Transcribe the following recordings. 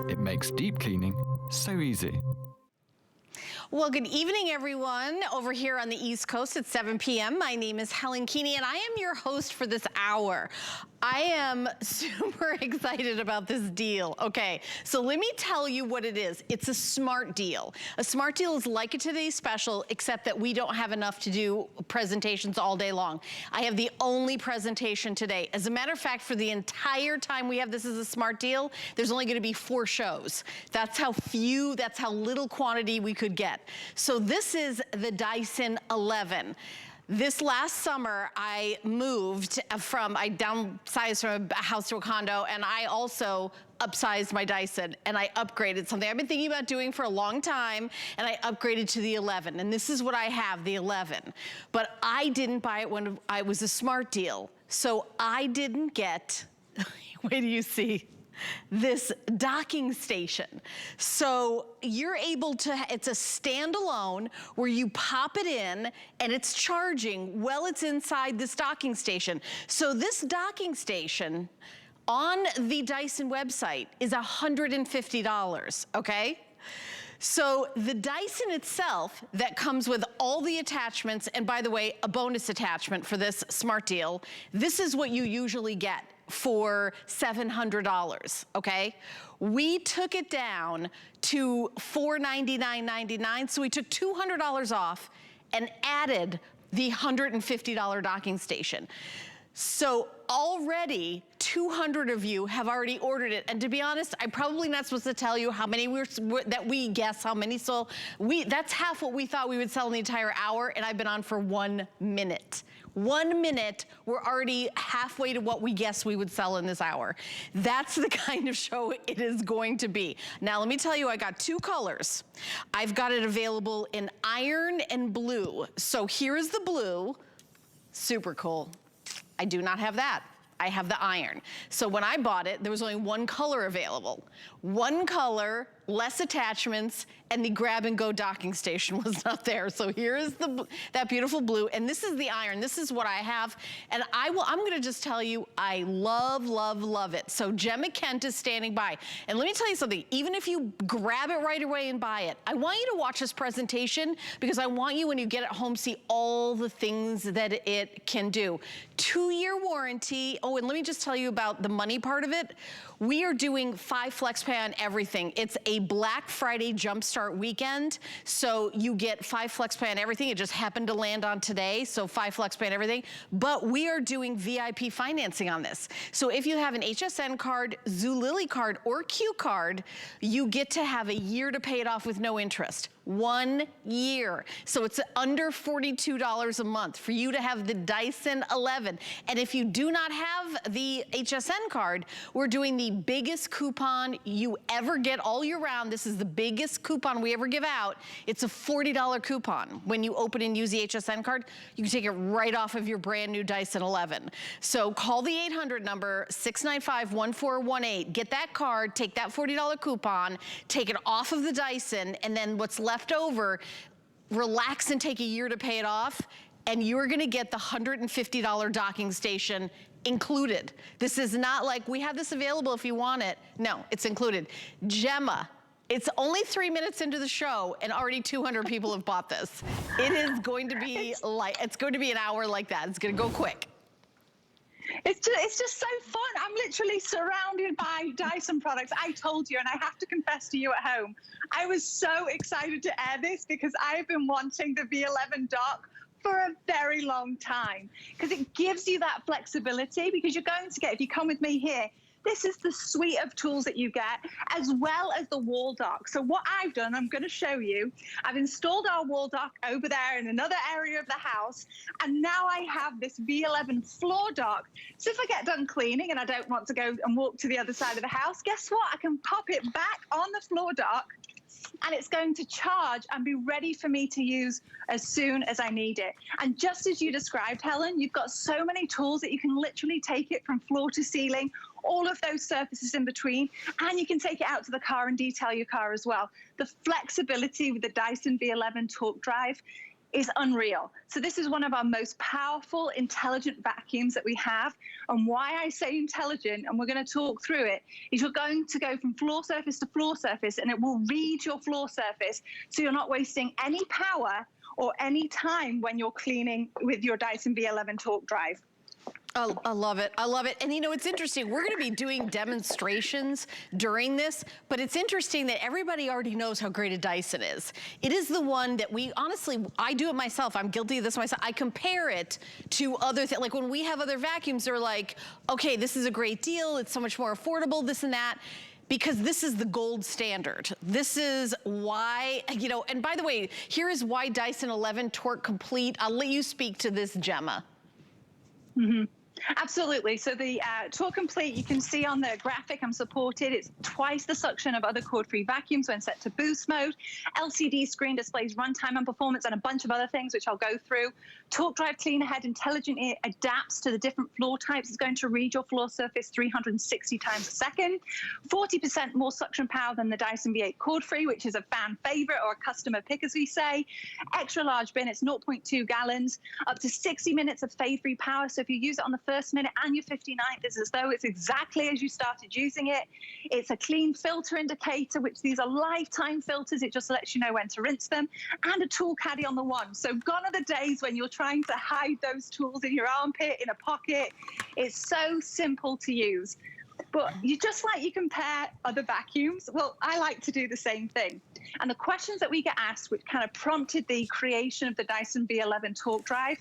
It makes deep cleaning so easy. Well, good evening, everyone. Over here on the East Coast at 7 p.m. My name is Helen Keeney, and I am your host for this hour. I am super excited about this deal. Okay, so let me tell you what it is. It's a smart deal. A smart deal is like a today's special, except that we don't have enough to do presentations all day long. I have the only presentation today. As a matter of fact, for the entire time we have this as a smart deal, there's only gonna be 4 shows. That's how few, that's how little quantity we could get. So this is the Dyson 11. This last summer, I moved I downsized from a house to a condo, and I also upsized my Dyson, and I upgraded something I've been thinking about doing for a long time, and I upgraded to the 11, and this is what I have, the 11. But I didn't buy it when it was a smart deal, so I didn't get, wait till you see, this docking station. So you're able to, it's a standalone where you pop it in and it's charging while it's inside this docking station. So this docking station on the Dyson website is $150, okay? So the Dyson itself that comes with all the attachments, and by the way, a bonus attachment for this smart deal, this is what you usually get for $700, okay? We took it down to $499.99, so we took $200 off and added the $150 docking station. So already 200 of you have already ordered it, and to be honest, I'm probably not supposed to tell you how many that we guess how many sold. That's half what we thought we would sell in the entire hour, and I've been on for 1 minute. 1 minute, we're already halfway to what we guess we would sell in this hour. That's the kind of show it is going to be. Now, let me tell you, I got 2 colors. I've got it available in iron and blue. So here's the blue, super cool. I do not have that. I have the iron. So when I bought it, there was only 1 color available. 1 color, less attachments, and the grab and go docking station was not there. So here is that beautiful blue, and this is the iron. This is what I have, and I'm gonna just tell you, I love, love, love it. So Gemma Kent is standing by, and let me tell you something, even if you grab it right away and buy it, I want you to watch this presentation because I want you, when you get it home, see all the things that it can do. 2-year warranty. Oh, and let me just tell you about the money part of it. We are doing 5 flex pay on everything. It's a Black Friday Jumpstart weekend, so you get 5 flex pay on everything. It just happened to land on today, so 5 flex pay on everything. But we are doing VIP financing on this. So if you have an HSN card, Zulily card, or Q card, you get to have a year to pay it off with no interest. 1 year. So it's under $42 a month for you to have the Dyson 11. And if you do not have the HSN card, we're doing the biggest coupon you ever get all year round. This is the biggest coupon we ever give out. It's a $40 coupon. When you open and use the HSN card, you can take it right off of your brand new Dyson 11. So call the 800 number, 695-1418. Get that card, take that $40 coupon, take it off of the Dyson, and then what's left over, relax and take a year to pay it off, and you're gonna get the $150 docking station included. This is not like, we have this available if you want it. No, it's included. Gemma, it's only 3 minutes into the show and already 200 people have bought this. It is going to be it's going to be an hour like that. It's gonna go quick. It's just so fun. I'm literally surrounded by Dyson products. I told you, and I have to confess to you at home, I was so excited to air this because I've been wanting the V11 dock for a very long time because it gives you that flexibility, because you're going to get, if you come with me here, this is the suite of tools that you get, as well as the wall dock. So what I've done, I'm going to show you, I've installed our wall dock over there in another area of the house, and now I have this V11 floor dock. So if I get done cleaning and I don't want to go and walk to the other side of the house, guess what? I can pop it back on the floor dock, and it's going to charge and be ready for me to use as soon as I need it. And just as you described, Helen, you've got so many tools that you can literally take it from floor to ceiling, all of those surfaces in between, and you can take it out to the car and detail your car as well. The flexibility with the Dyson V11 torque drive, is unreal. So this is one of our most powerful, intelligent vacuums that we have. And why I say intelligent, and we're going to talk through it, is you're going to go from floor surface to floor surface, and it will read your floor surface, so you're not wasting any power or any time when you're cleaning with your Dyson V11 Torque Drive. I love it. I love it. And you know, it's interesting. We're going to be doing demonstrations during this, but it's interesting that everybody already knows how great a Dyson is. It is the one that we, honestly, I do it myself. I'm guilty of this myself. I compare it to other things. Like when we have other vacuums, they're like, okay, this is a great deal. It's so much more affordable, this and that. Because this is the gold standard. This is why, you know, and by the way, here is why Dyson 11 Torque Complete. I'll let you speak to this, Gemma. Mm-hmm. Absolutely. So the Torque Complete, you can see on the graphic I'm supported, it's twice the suction of other cord-free vacuums when set to boost mode. LCD screen displays runtime and performance and a bunch of other things, which I'll go through. Torque Drive Cleaner Head intelligently adapts to the different floor types. It's going to read your floor surface 360 times a second. 40% more suction power than the Dyson V8 cord-free, which is a fan favorite or a customer pick, as we say. Extra large bin, it's 0.2 gallons, up to 60 minutes of fade-free power. So if you use it on the first minute and your 59th, it's as though it's exactly as you started using it. It's a clean filter indicator, which these are lifetime filters. It just lets you know when to rinse them, and a tool caddy on the one. So gone are the days when you're trying to hide those tools in your armpit, in a pocket. It's so simple to use. But you just like you compare other vacuums, well, I like to do the same thing. And the questions that we get asked, which kind of prompted the creation of the Dyson V11 Torque Drive,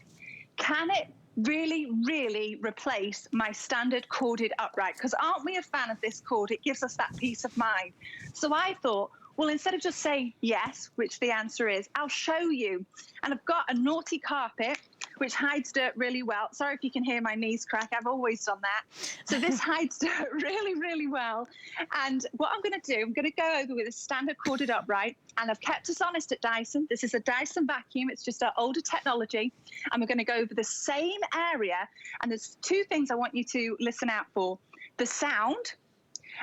can it really replace my standard corded upright? Because aren't we a fan of this cord? It gives us that peace of mind. So I thought, well, instead of just saying yes, which the answer is, I'll show you. And I've got a naughty carpet, which hides dirt really well. Sorry if you can hear my knees crack. I've always done that. So this hides dirt really well. And what I'm going to do, I'm going to go over with a standard corded upright. And I've kept us honest at Dyson. This is a Dyson vacuum. It's just our older technology. And we're going to go over the same area. And there's two things I want you to listen out for. The sound.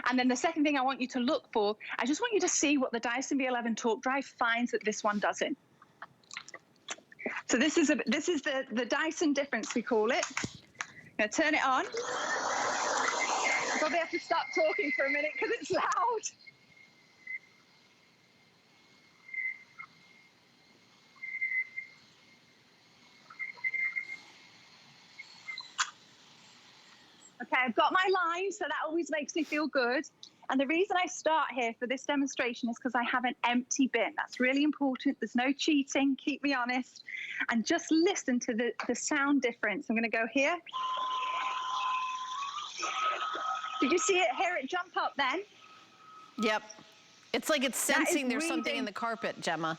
And then the second thing I want you to look for, I just want you to see what the Dyson V11 Torque Drive finds that this one doesn't. So this is the Dyson difference, we call it. I'm going to turn it on. I'll probably have to stop talking for a minute because it's loud. Okay, I've got my line, so that always makes me feel good. And the reason I start here for this demonstration is because I have an empty bin. That's really important. There's no cheating. Keep me honest. And just listen to the sound difference. I'm going to go here. Did you see it? Hear it jump up then? Yep. It's like it's sensing there's something in the carpet, Gemma.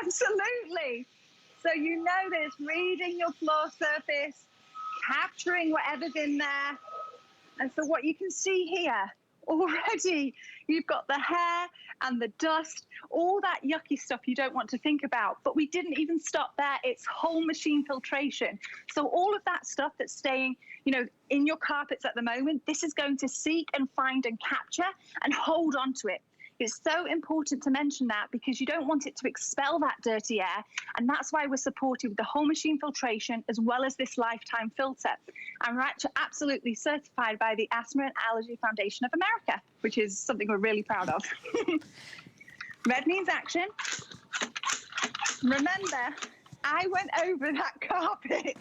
Absolutely. So you know that it's reading your floor surface, capturing whatever's in there. And so what you can see here, already you've got the hair and the dust, all that yucky stuff you don't want to think about. But we didn't even stop there. It's whole machine filtration. So all of that stuff that's staying, you know, in your carpets at the moment, this is going to seek and find and capture and hold on to it. It's so important to mention that because you don't want it to expel that dirty air. And that's why we're supported with the whole machine filtration as well as this lifetime filter. And we're actually absolutely certified by the Asthma and Allergy Foundation of America, which is something we're really proud of. Red means action. Remember, I went over that carpet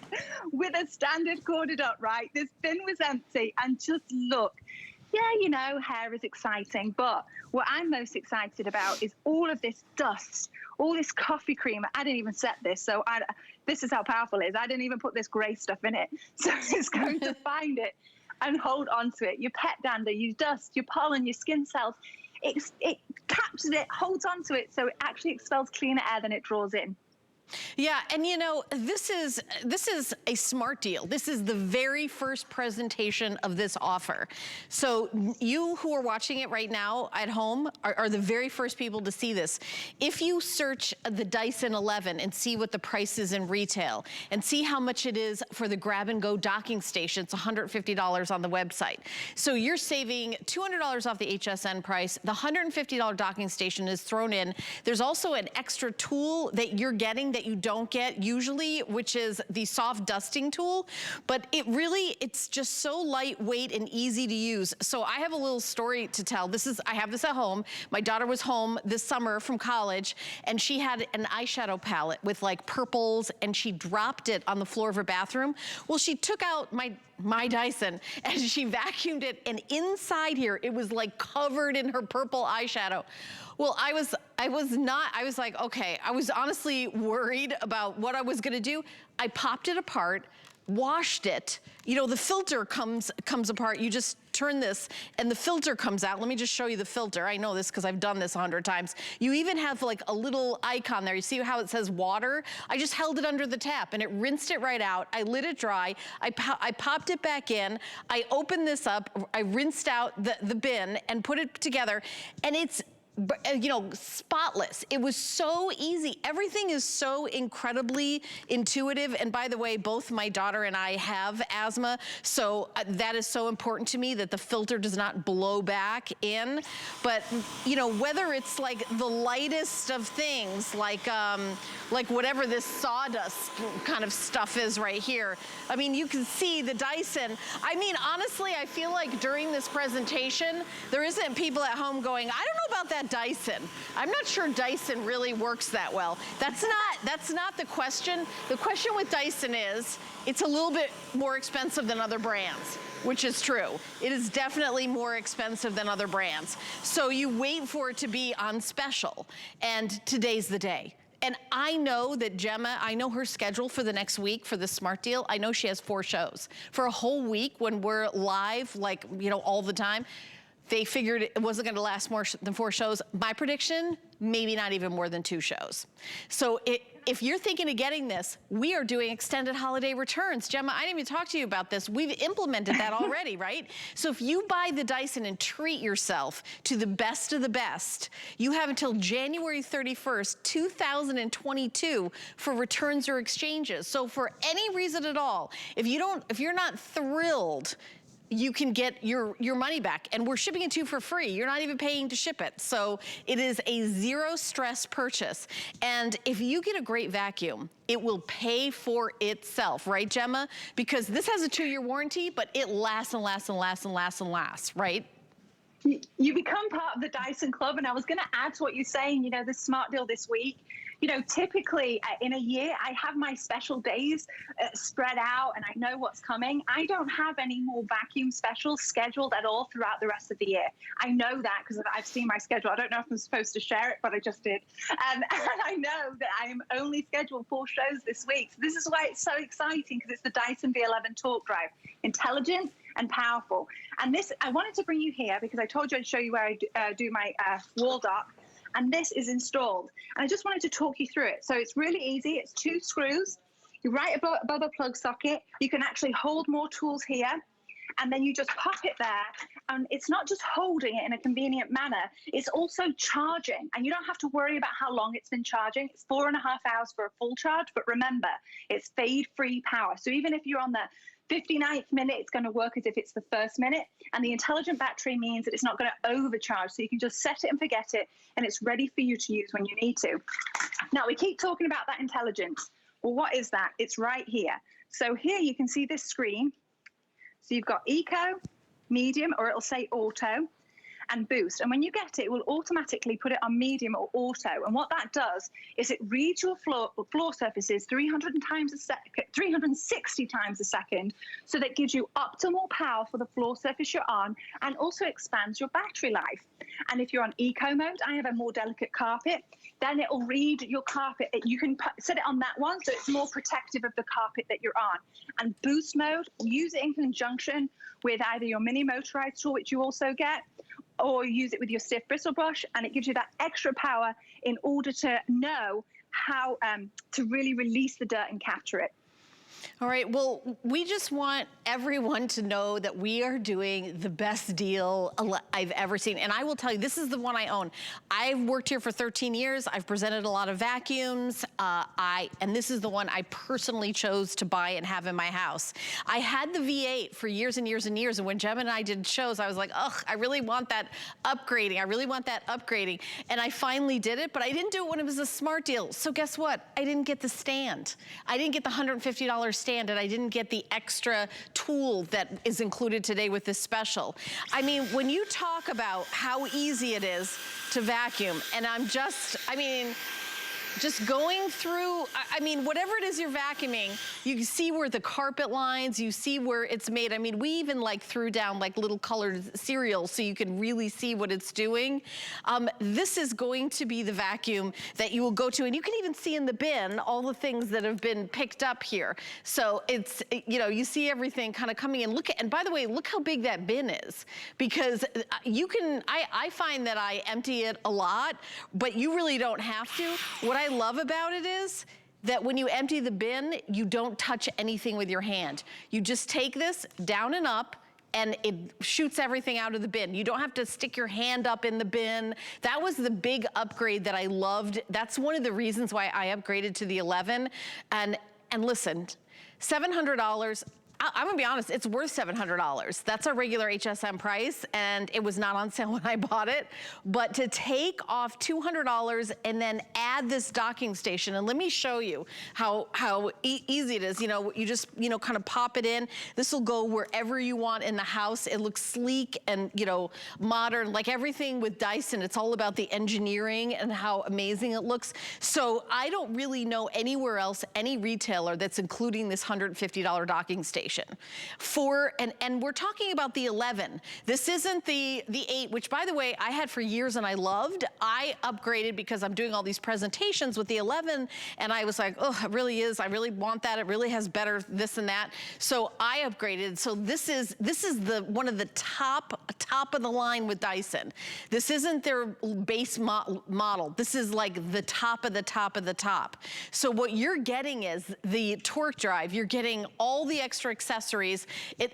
with a standard corded upright. This bin was empty, and just look. Yeah, you know, hair is exciting, but what I'm most excited about is all of this dust, all this coffee cream. I didn't even set this, so this is how powerful it is. I didn't even put this gray stuff in it. So it's going to find it and hold on to it. Your pet dander, your dust, your pollen, your skin cells, it captures it, holds on to it, so it actually expels cleaner air than it draws in. Yeah, and you know, this is a smart deal. This is the very first presentation of this offer. So you who are watching it right now at home are the very first people to see this. If you search the Dyson 11 and see what the price is in retail and see how much it is for the grab-and-go docking station, it's $150 on the website. So you're saving $200 off the HSN price. The $150 docking station is thrown in. There's also an extra tool that you're getting that you don't get usually, which is the soft dusting tool, but it's just so lightweight and easy to use. So I have a little story to tell. I have this at home. My daughter was home this summer from college, and she had an eyeshadow palette with like purples, and she dropped it on the floor of her bathroom. Well, she took out my Dyson and she vacuumed it, and inside here, it was like covered in her purple eyeshadow. Well, I was like, okay, I was honestly worried about what I was gonna do. I popped it apart, washed it. You know, the filter comes apart. You just turn this and the filter comes out. Let me just show you the filter. I know this because I've done this 100 times. You even have like a little icon there. You see how it says water? I just held it under the tap and it rinsed it right out. I let it dry. I popped it back in. I opened this up. I rinsed out the bin and put it together, and it's, you know, spotless. It was so easy. Everything is so incredibly intuitive. And by the way, both my daughter and I have asthma, so that is so important to me that the filter does not blow back in. But, you know, whether it's like the lightest of things, like whatever this sawdust kind of stuff is right here. I mean, you can see the Dyson. I mean, honestly, I feel like during this presentation, there isn't people at home going, I don't know about that Dyson. I'm not sure Dyson really works that well. That's not the question. The question with Dyson is, it's a little bit more expensive than other brands, which is true. It is definitely more expensive than other brands. So you wait for it to be on special, and today's the day. And I know that Gemma, I know her schedule for the next week for the Smart Deal. I know she has 4 shows. For a whole week when we're live, like, you know, all the time, they figured it wasn't gonna last more than 4 shows. My prediction, maybe not even more than 2 shows. So if you're thinking of getting this, we are doing extended holiday returns. Gemma, I didn't even talk to you about this. We've implemented that already, right? So if you buy the Dyson and treat yourself to the best of the best, you have until January 31st, 2022 for returns or exchanges. So for any reason at all, if you're not thrilled, you can get your money back, and we're shipping it to you for free. You're not even paying to ship it. So it is a zero stress purchase. And if you get a great vacuum, it will pay for itself, right, Gemma? Because this has a 2-year warranty, but it lasts and lasts and lasts and lasts and lasts, right? You become part of the Dyson Club, and I was going to add to what you're saying, you know, the Smart Deal this week. You know, typically in a year, I have my special days spread out, and I know what's coming. I don't have any more vacuum specials scheduled at all throughout the rest of the year. I know that because I've seen my schedule. I don't know if I'm supposed to share it, but I just did. And I know that I'm only scheduled 4 shows this week. So this is why it's so exciting, because it's the Dyson V11 Torque Drive. Intelligent and powerful. And this, I wanted to bring you here because I told you I'd show you where I do my wall dock. And this is installed. And I just wanted to talk you through it. So it's really easy. It's 2 screws. You're right above a plug socket. You can actually hold more tools here. And then you just pop it there. And it's not just holding it in a convenient manner. It's also charging. And you don't have to worry about how long it's been charging. It's 4.5 hours for a full charge. But remember, it's fade-free power. So even if you're on the 59th minute, it's going to work as if it's the 1st minute. And the intelligent battery means that it's not going to overcharge. So you can just set it and forget it, and it's ready for you to use when you need to. Now, we keep talking about that intelligence. Well, what is that? It's right here. So here you can see this screen. So you've got Eco, Medium, or it'll say Auto, and Boost. And when you get it, it will automatically put it on Medium or Auto. And what that does is it reads your floor surfaces 360 times a second, so that gives you optimal power for the floor surface you're on, and also expands your battery life. And if you're on Eco mode, I have a more delicate carpet, then it'll read your carpet. You can set it on that one, so it's more protective of the carpet that you're on. And Boost mode, use it in conjunction with either your mini motorized tool, which you also get, or use it with your stiff bristle brush, and it gives you that extra power in order to know how to really release the dirt and capture it. All right, well, we just want everyone to know that we are doing the best deal I've ever seen. And I will tell you, this is the one I own. I've worked here for 13 years. I've presented a lot of vacuums. And this is the one I personally chose to buy and have in my house. I had the V8 for years and years and years. And when Jem and I did shows, I was like, ugh, I really want that upgrading. I really want that upgrading. And I finally did it, but I didn't do it when it was a smart deal. So guess what? I didn't get the stand. I didn't get the $150 stand, and I didn't get the extra tool that is included today with this special. I mean, when you talk about how easy it is to vacuum, and just going through, I mean, whatever it is you're vacuuming, you see where the carpet lines, you see where it's made. I mean, we even like threw down like little colored cereals so you can really see what it's doing. This is going to be the vacuum that you will go to, and you can even see in the bin all the things that have been picked up here. So it's, you know, you see everything kind of coming in. Look at, and by the way, look how big that bin is, because you can, I find that I empty it a lot, but you really don't have to. What I love about it is that when you empty the bin, you don't touch anything with your hand. You just take this down and up, and it shoots everything out of the bin. You don't have to stick your hand up in the bin. That was the big upgrade that I loved. That's one of the reasons why I upgraded to the 11. And listen, $700, I'm gonna be honest, it's worth $700. That's our regular HSN price, and it was not on sale when I bought it. But to take off $200 and then add this docking station, and let me show you how easy it is. You know, you just, you know, kind of pop it in. This will go wherever you want in the house. It looks sleek and, you know, modern. Like everything with Dyson, it's all about the engineering and how amazing it looks. So I don't really know anywhere else, any retailer that's including this $150 docking station. And we're talking about the 11. This isn't the 8, which by the way, I had for years and I loved. I upgraded because I'm doing all these presentations with the 11, and I was like, oh, it really is. I really want that. It really has better this and that. So I upgraded. So this is the one of the top of the line with Dyson. This isn't their base model. This is like the top of the top of the top. So what you're getting is the torque drive. You're getting all the extra accessories,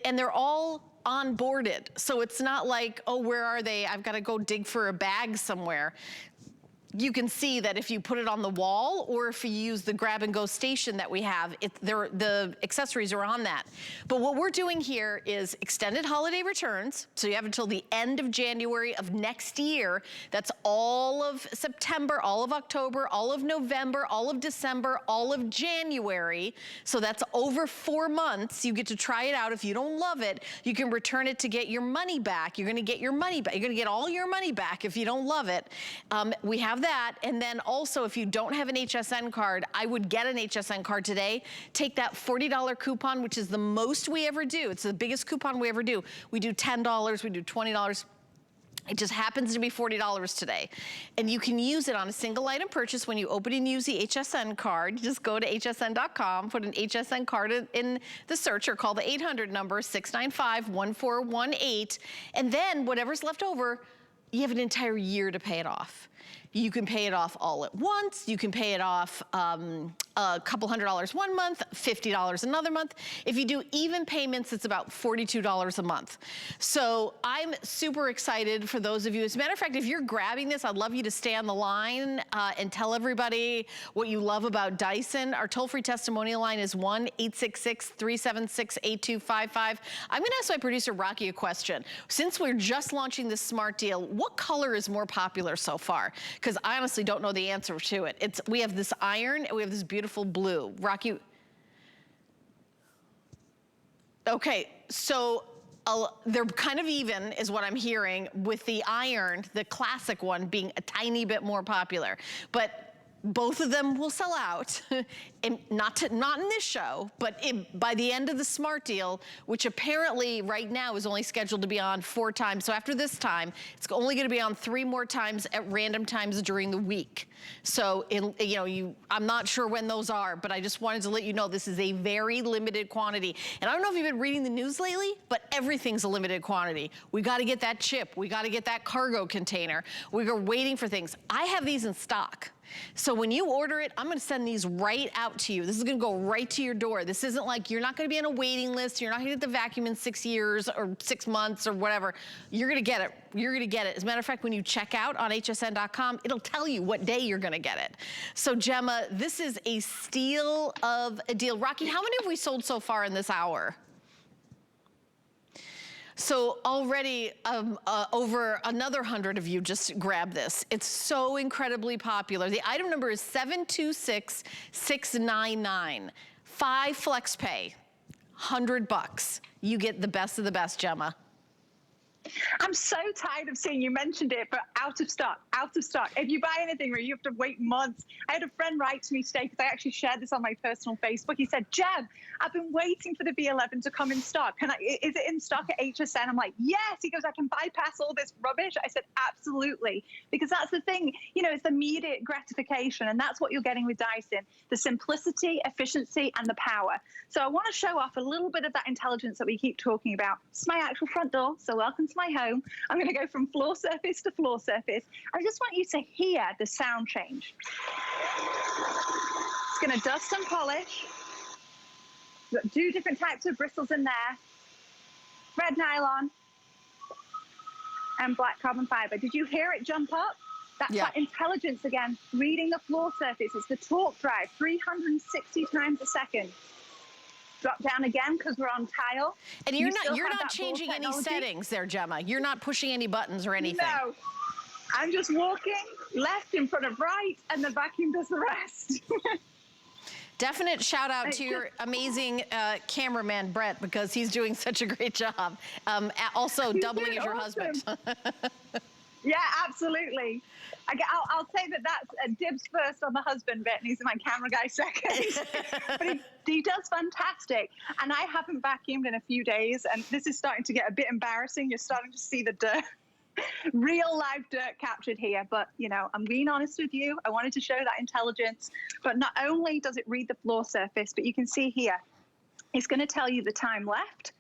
and they're all onboarded. So it's not like, oh, where are they? I've got to go dig for a bag somewhere. You can see that if you put it on the wall or if you use the grab and go station that we have, the accessories are on that. But what we're doing here is extended holiday returns. So you have until the end of January of next year. That's all of September, all of October, all of November, all of December, all of January. So that's over 4 months. You get to try it out. If you don't love it, you can return it to get your money back. You're gonna get your money back. You're gonna get all your money back if you don't love it. We have that, and then also if you don't have an HSN card, I would get an HSN card today. Take that $40 coupon, which is the most we ever do. It's the biggest coupon we ever do. We do $10, we do $20. It just happens to be $40 today. And you can use it on a single item purchase when you open and use the HSN card. Just go to hsn.com, put an HSN card in the search, or call the 800 number, 695-1418. And then whatever's left over, you have an entire year to pay it off. You can pay it off all at once. You can pay it off a couple $100 one month, $50 another month. If you do even payments, it's about $42 a month. So I'm super excited for those of you. As a matter of fact, if you're grabbing this, I'd love you to stay on the line and tell everybody what you love about Dyson. Our toll-free testimonial line is 1-866-376-8255. I'm gonna ask my producer, Rocky, a question. Since we're just launching this smart deal, what color is more popular so far? Because I honestly don't know the answer to it. We have this iron and we have this beautiful blue. Rocky. Okay, so they're kind of even is what I'm hearing, with the iron, the classic one, being a tiny bit more popular. But both of them will sell out, and not in this show, but by the end of the smart deal, which apparently right now is only scheduled to be on 4 times. So after this time, it's only gonna be on 3 more times at random times during the week. So, I'm not sure when those are, but I just wanted to let you know this is a very limited quantity. And I don't know if you've been reading the news lately, but everything's a limited quantity. We gotta get that chip. We gotta get that cargo container. We are waiting for things. I have these in stock. So when you order it, I'm gonna send these right out to you. This is gonna go right to your door. This isn't like, you're not gonna be on a waiting list. You're not gonna get the vacuum in 6 years or 6 months or whatever. You're gonna get it. You're gonna get it. As a matter of fact, when you check out on hsn.com, it'll tell you what day you're gonna get it. So Gemma, this is a steal of a deal. Rocky, how many have we sold so far in this hour? So already over another 100 of you just grabbed this. It's so incredibly popular. The item number is 726699. 5 flex pay, $100. You get the best of the best, Gemma. I'm so tired of seeing, you mentioned it, but out of stock, out of stock. If you buy anything where you have to wait months. I had a friend write to me today, because I actually shared this on my personal Facebook. He said, Gem, I've been waiting for the B11 to come in stock. Is it in stock at HSN? I'm like, yes. He goes, I can bypass all this rubbish. I said, absolutely. Because that's the thing, you know, it's immediate gratification. And that's what you're getting with Dyson, the simplicity, efficiency, and the power. So I want to show off a little bit of that intelligence that we keep talking about. It's my actual front door, so welcome to my home. I'm going to go from floor surface to floor surface. I just want you to hear the sound change. It's going to dust and polish. We've got 2 different types of bristles in there. Red nylon and black carbon fiber. Did you hear it jump up? That's that intelligence again, reading the floor surface. It's the torque drive, 360 times a second. Drop down again because we're on tile. And you're not changing any settings there, Gemma. You're not pushing any buttons or anything. No, I'm just walking left in front of right, and the vacuum does the rest. Definite shout out to your amazing cameraman, Brett, because he's doing such a great job. Also doubling as your husband. Yeah, absolutely. I'll say that's dibs first on the husband bit, and he's my camera guy second. But he does fantastic. And I haven't vacuumed in a few days, and this is starting to get a bit embarrassing. You're starting to see the dirt, real live dirt captured here. But, you know, I'm being honest with you. I wanted to show that intelligence. But not only does it read the floor surface, but you can see here, it's going to tell you the time left.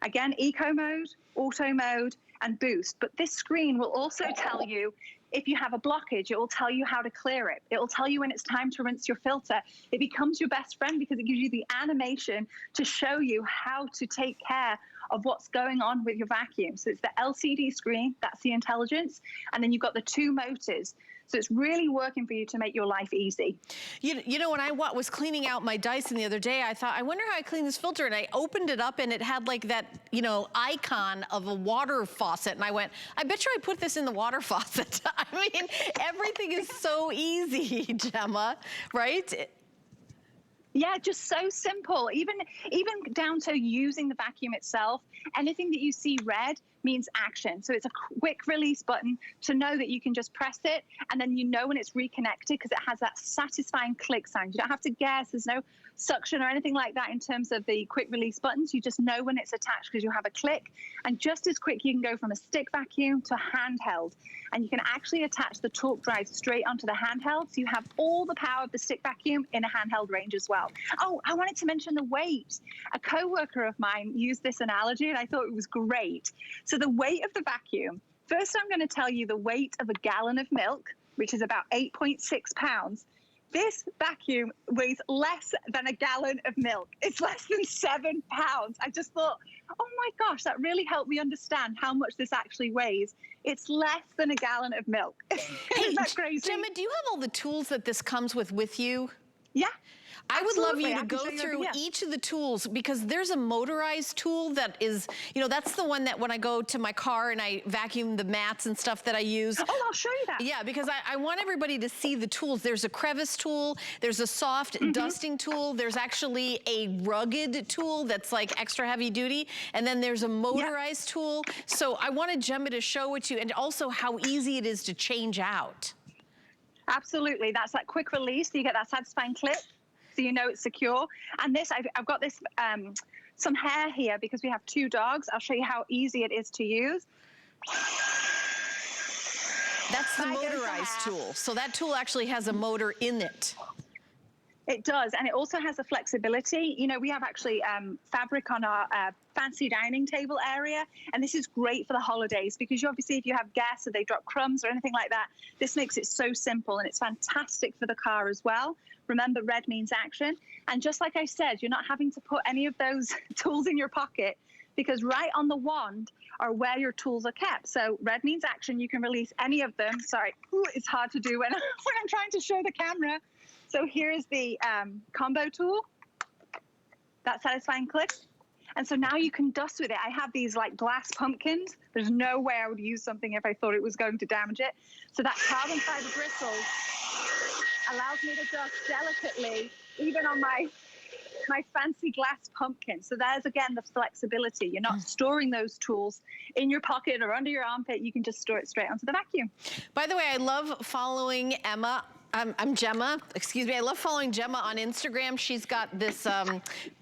Again, eco mode, auto mode, and boost. But this screen will also tell you if you have a blockage. It will tell you how to clear it. It will tell you when it's time to rinse your filter. It becomes your best friend because it gives you the animation to show you how to take care of what's going on with your vacuum. So it's the LCD screen, that's the intelligence, and then you've got the 2 motors. So it's really working for you to make your life easy. You know, when I was cleaning out my Dyson the other day, I thought, I wonder how I clean this filter. And I opened it up and it had like that, you know, icon of a water faucet. And I went, I bet you I put this in the water faucet. I mean, everything is so easy, Gemma, right? Yeah, just so simple. Even down to using the vacuum itself. Anything that you see red means action. So it's a quick release button to know that you can just press it, and then you know when it's reconnected because it has that satisfying click sound. You don't have to guess. There's no suction or anything like that in terms of the quick release buttons. You just know when it's attached because you have a click. And just as quick, you can go from a stick vacuum to a handheld. And you can actually attach the torque drive straight onto the handheld. So you have all the power of the stick vacuum in a handheld range as well. Oh, I wanted to mention the weight. A coworker of mine used this analogy and I thought it was great. So the weight of the vacuum, first I'm going to tell you the weight of a gallon of milk, which is about 8.6 pounds. This vacuum weighs less than a gallon of milk. It's less than 7 pounds. I just thought, oh my gosh, that really helped me understand how much this actually weighs. It's less than a gallon of milk. Isn't that crazy? Gemma, do you have all the tools that this comes with you? Yeah. I would love you to I go through each of the tools, because there's a motorized tool that is, you know, that's the one that when I go to my car and I vacuum the mats and stuff that I use. Oh, I'll show you that. Yeah, because I want everybody to see the tools. There's a crevice tool, there's a soft dusting tool, there's actually a rugged tool that's like extra heavy duty, and then there's a motorized tool. So I wanted Gemma to show it to you, and also how easy it is to change out. Absolutely, that's that quick release, so you get that satisfying clip. So you know it's secure. And this, I've got this, some hair here because we have 2 dogs. I'll show you how easy it is to use. That's the motorized tool. So that tool actually has a motor in it. It does, and it also has the flexibility. You know, we have actually fabric on our fancy dining table area, and this is great for the holidays because you obviously, if you have guests or they drop crumbs or anything like that, this makes it so simple, and it's fantastic for the car as well. Remember, red means action, and just like I said, you're not having to put any of those tools in your pocket because right on the wand are where your tools are kept. So red means action. You can release any of them. Sorry, ooh, it's hard to do when I'm trying to show the camera. So here's the combo tool, that satisfying click. And so now you can dust with it. I have these like glass pumpkins. There's no way I would use something if I thought it was going to damage it. So that carbon fiber bristles allows me to dust delicately, even on my fancy glass pumpkin. So there's, again, the flexibility. You're not storing those tools in your pocket or under your armpit. You can just store it straight onto the vacuum. By the way, I love following Emma. I'm Gemma, excuse me. I love following Gemma on Instagram. She's got this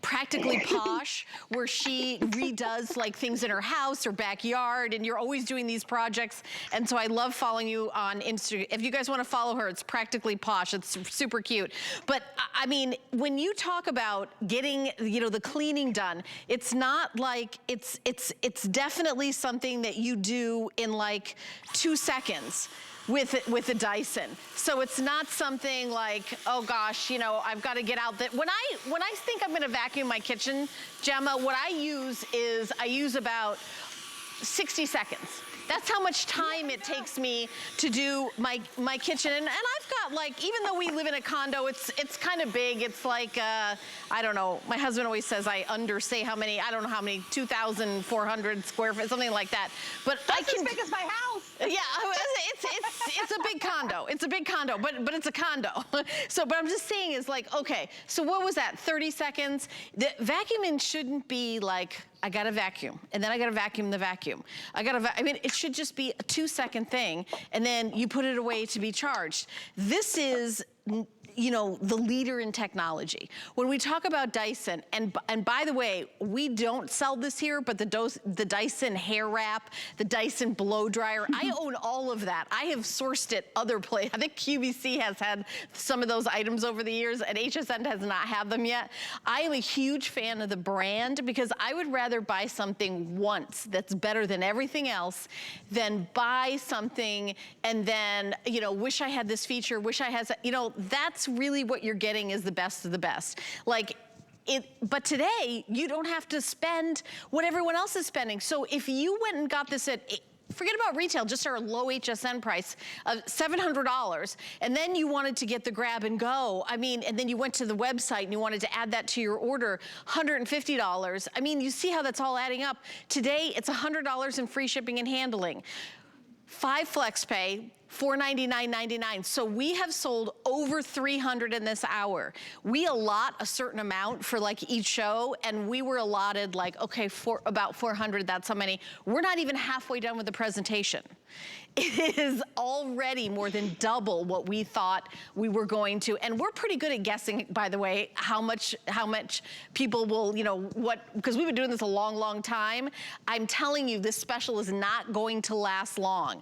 Practically Posh where she redoes like things in her house or backyard, and you're always doing these projects. And so I love following you on Instagram. If you guys want to follow her, it's Practically Posh. It's super cute. But I mean, when you talk about getting, you know, the cleaning done, it's not like, it's definitely something that you do in like 2 seconds. With a Dyson. So it's not something like, oh gosh, you know, I've got to get out that. When I think I'm gonna vacuum my kitchen, Gemma, what I use about 60 seconds. That's how much time it takes me to do my kitchen. And I've got like, even though we live in a condo, it's kind of big. It's like, I don't know, my husband always says I undersay how many, I don't know how many, 2,400 square feet, something like that. But That's as big as my house. Yeah, it's a big condo. It's a big condo, but it's a condo. So, but I'm just saying is like, okay, so what was that, 30 seconds? The vacuuming shouldn't be like, I gotta vacuum, and then I gotta vacuum the vacuum. I mean, it should just be a 2-second thing, and then you put it away to be charged. This is, you know, the leader in technology. When we talk about Dyson, and by the way, we don't sell this here, but the Dyson hair wrap, the Dyson blow dryer, I own all of that. I have sourced it other places. I think QVC has had some of those items over the years, and HSN does not have them yet. I am a huge fan of the brand because I would rather buy something once that's better than everything else than buy something and then, you know, wish I had this feature, wish I had, you know, that's really what you're getting is the best of the best. Like, but today, you don't have to spend what everyone else is spending. So if you went and got this at, forget about retail, just our low HSN price of $700, and then you wanted to get the grab and go, I mean, and then you went to the website and you wanted to add that to your order, $150. I mean, you see how that's all adding up. Today, it's $100 in free shipping and handling. 5 flex pay, $499.99. So we have sold over 300 in this hour. We allot a certain amount for like each show, and we were allotted like, okay, about 400, that's how many. We're not even halfway done with the presentation. It is already more than double what we thought we were going to. And we're pretty good at guessing, by the way, how much people will, you know, because we've been doing this a long, long time. I'm telling you, this special is not going to last long.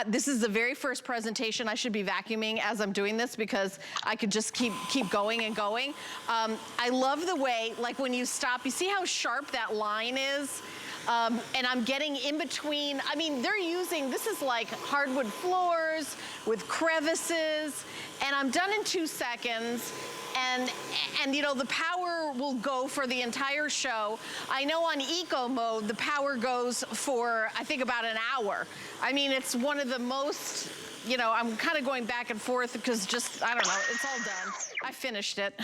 This is the very first presentation. I should be vacuuming as I'm doing this because I could just keep going and going. I love the way, like when you stop, you see how sharp that line is? And I'm getting in between. I mean, they're using, this is like hardwood floors with crevices, and I'm done in 2 seconds. And you know, the power will go for the entire show. I know on eco mode, the power goes for, I think, about an hour. I mean, it's one of the most, you know, I'm kind of going back and forth because just, I don't know, it's all done. I finished it.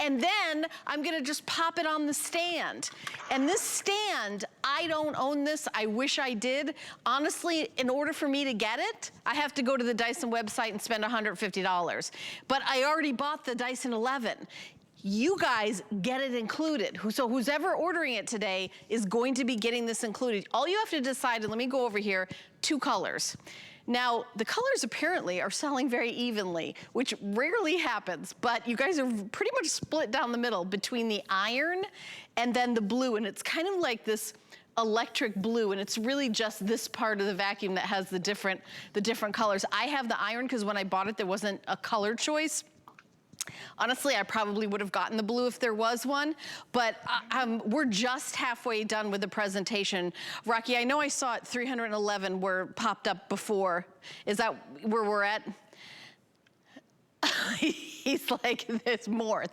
And then I'm gonna just pop it on the stand. And this stand, I don't own this. I wish I did. Honestly, in order for me to get it, I have to go to the Dyson website and spend $150. But I already bought the Dyson 11. You guys get it included. So who's ever ordering it today is going to be getting this included. All you have to decide, and let me go over here, 2 colors. Now, the colors apparently are selling very evenly, which rarely happens, but you guys are pretty much split down the middle between the iron and then the blue, and it's kind of like this electric blue, and it's really just this part of the vacuum that has the different colors. I have the iron because when I bought it, there wasn't a color choice. Honestly, I probably would have gotten the blue if there was one, but we're just halfway done with the presentation. Rocky, I know I saw it 311 were popped up before. Is that where we're at? He's like, there's more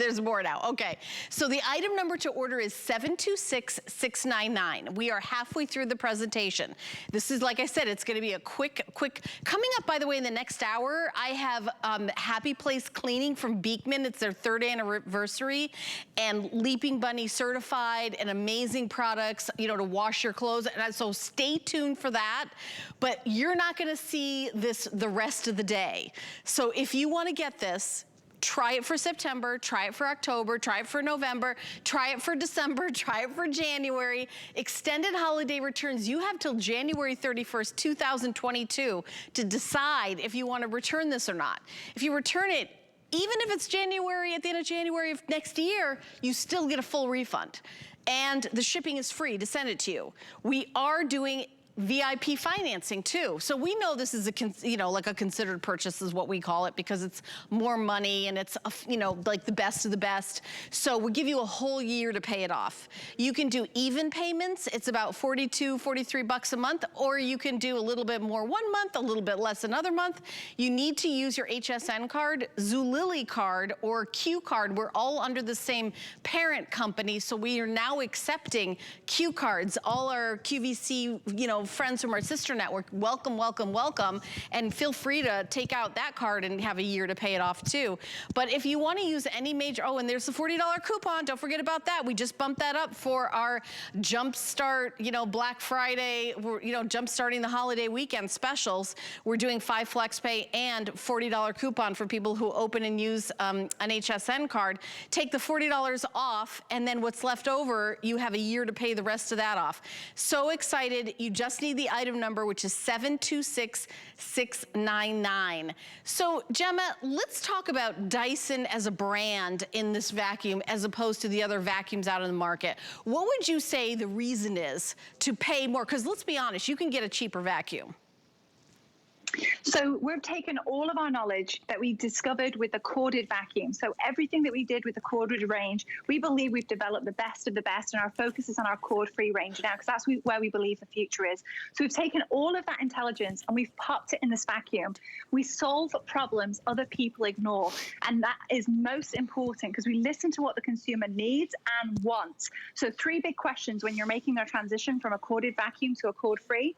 now. Okay, so the item number to order is 726699. We are halfway through the presentation. This is, like I said, it's gonna be a quick, coming up, by the way, in the next hour, I have Happy Place Cleaning from Beekman. It's their 3rd anniversary, and Leaping Bunny certified, and amazing products, you know, to wash your clothes. And so stay tuned for that, but you're not gonna see this the rest of the day. So if you wanna get this, try it for September, try it for October, try it for November, try it for December, try it for January. Extended holiday returns, you have till January 31st, 2022 to decide if you want to return this or not. If you return it, even if it's January, at the end of January of next year, you still get a full refund. And the shipping is free to send it to you. We are doing VIP financing too. So we know this is like a considered purchase is what we call it, because it's more money and it's, like the best of the best. So we give you a whole year to pay it off. You can do even payments. It's about 42, 43 bucks a month, or you can do a little bit more one month, a little bit less another month. You need to use your HSN card, Zulily card, or Q card. We're all under the same parent company, so we are now accepting Q cards. All our QVC, friends from our sister network, welcome, welcome, welcome. And feel free to take out that card and have a year to pay it off too. But if you want to use any major, and there's the $40 coupon, don't forget about that. We just bumped that up for our Jumpstart, Black Friday, jumpstarting the holiday weekend specials. We're doing 5 flex pay and $40 coupon for people who open and use an HSN card. Take the $40 off, and then what's left over, you have a year to pay the rest of that off. So excited. You just need the item number, which is 726699. So Gemma, let's talk about Dyson as a brand in this vacuum as opposed to the other vacuums out in the market. What would you say the reason is to pay more? Because let's be honest, you can get a cheaper vacuum. So we've taken all of our knowledge that we discovered with the corded vacuum. So everything that we did with the corded range, we believe we've developed the best of the best, and our focus is on our cord-free range now, because that's where we believe the future is. So we've taken all of that intelligence and we've popped it in this vacuum. We solve problems other people ignore, and that is most important because we listen to what the consumer needs and wants. So 3 big questions when you're making a transition from a corded vacuum to a cord-free.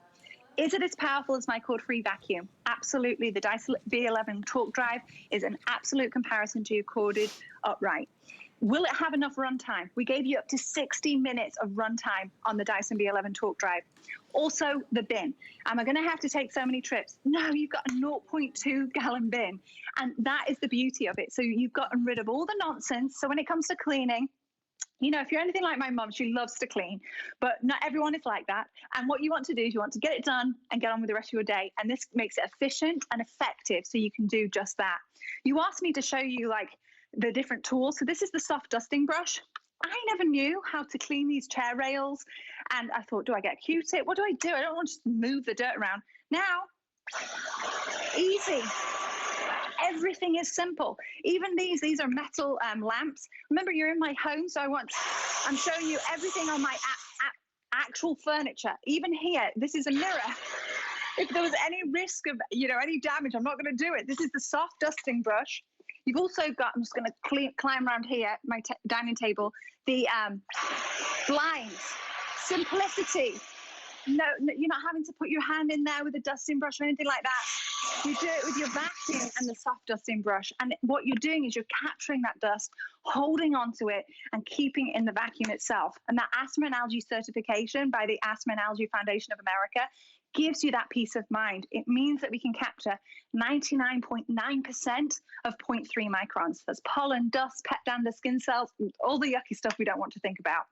Is it as powerful as my cord-free vacuum? Absolutely. The Dyson V11 torque drive is an absolute comparison to your corded upright. Will it have enough runtime? We gave you up to 60 minutes of runtime on the Dyson V11 torque drive. Also, the bin. Am I going to have to take so many trips? No, you've got a 0.2 gallon bin. And that is the beauty of it. So you've gotten rid of all the nonsense. So when it comes to cleaning, if you're anything like my mom, she loves to clean, but not everyone is like that. And what you want to do is you want to get it done and get on with the rest of your day. And this makes it efficient and effective, so you can do just that. You asked me to show you the different tools. So this is the soft dusting brush. I never knew how to clean these chair rails. And I thought, do I get a Q-tip? What do I do? I don't want to move the dirt around. Now, easy. Everything is simple. Even these are metal lamps. Remember, you're in my home, so I'm showing you everything on my actual furniture. Even here, this is a mirror. If there was any risk of, any damage, I'm not going to do it. This is the soft dusting brush. You've also got, I'm just going to climb around here, my dining table, the blinds. Simplicity. No, you're not having to put your hand in there with a dusting brush or anything like that. You do it with your vacuum and the soft dusting brush. And what you're doing is you're capturing that dust, holding onto it, and keeping it in the vacuum itself. And that asthma and allergy certification by the Asthma and Allergy Foundation of America gives you that peace of mind. It means that we can capture 99.9% of 0.3 microns. That's pollen, dust, pet dander, skin cells, all the yucky stuff we don't want to think about.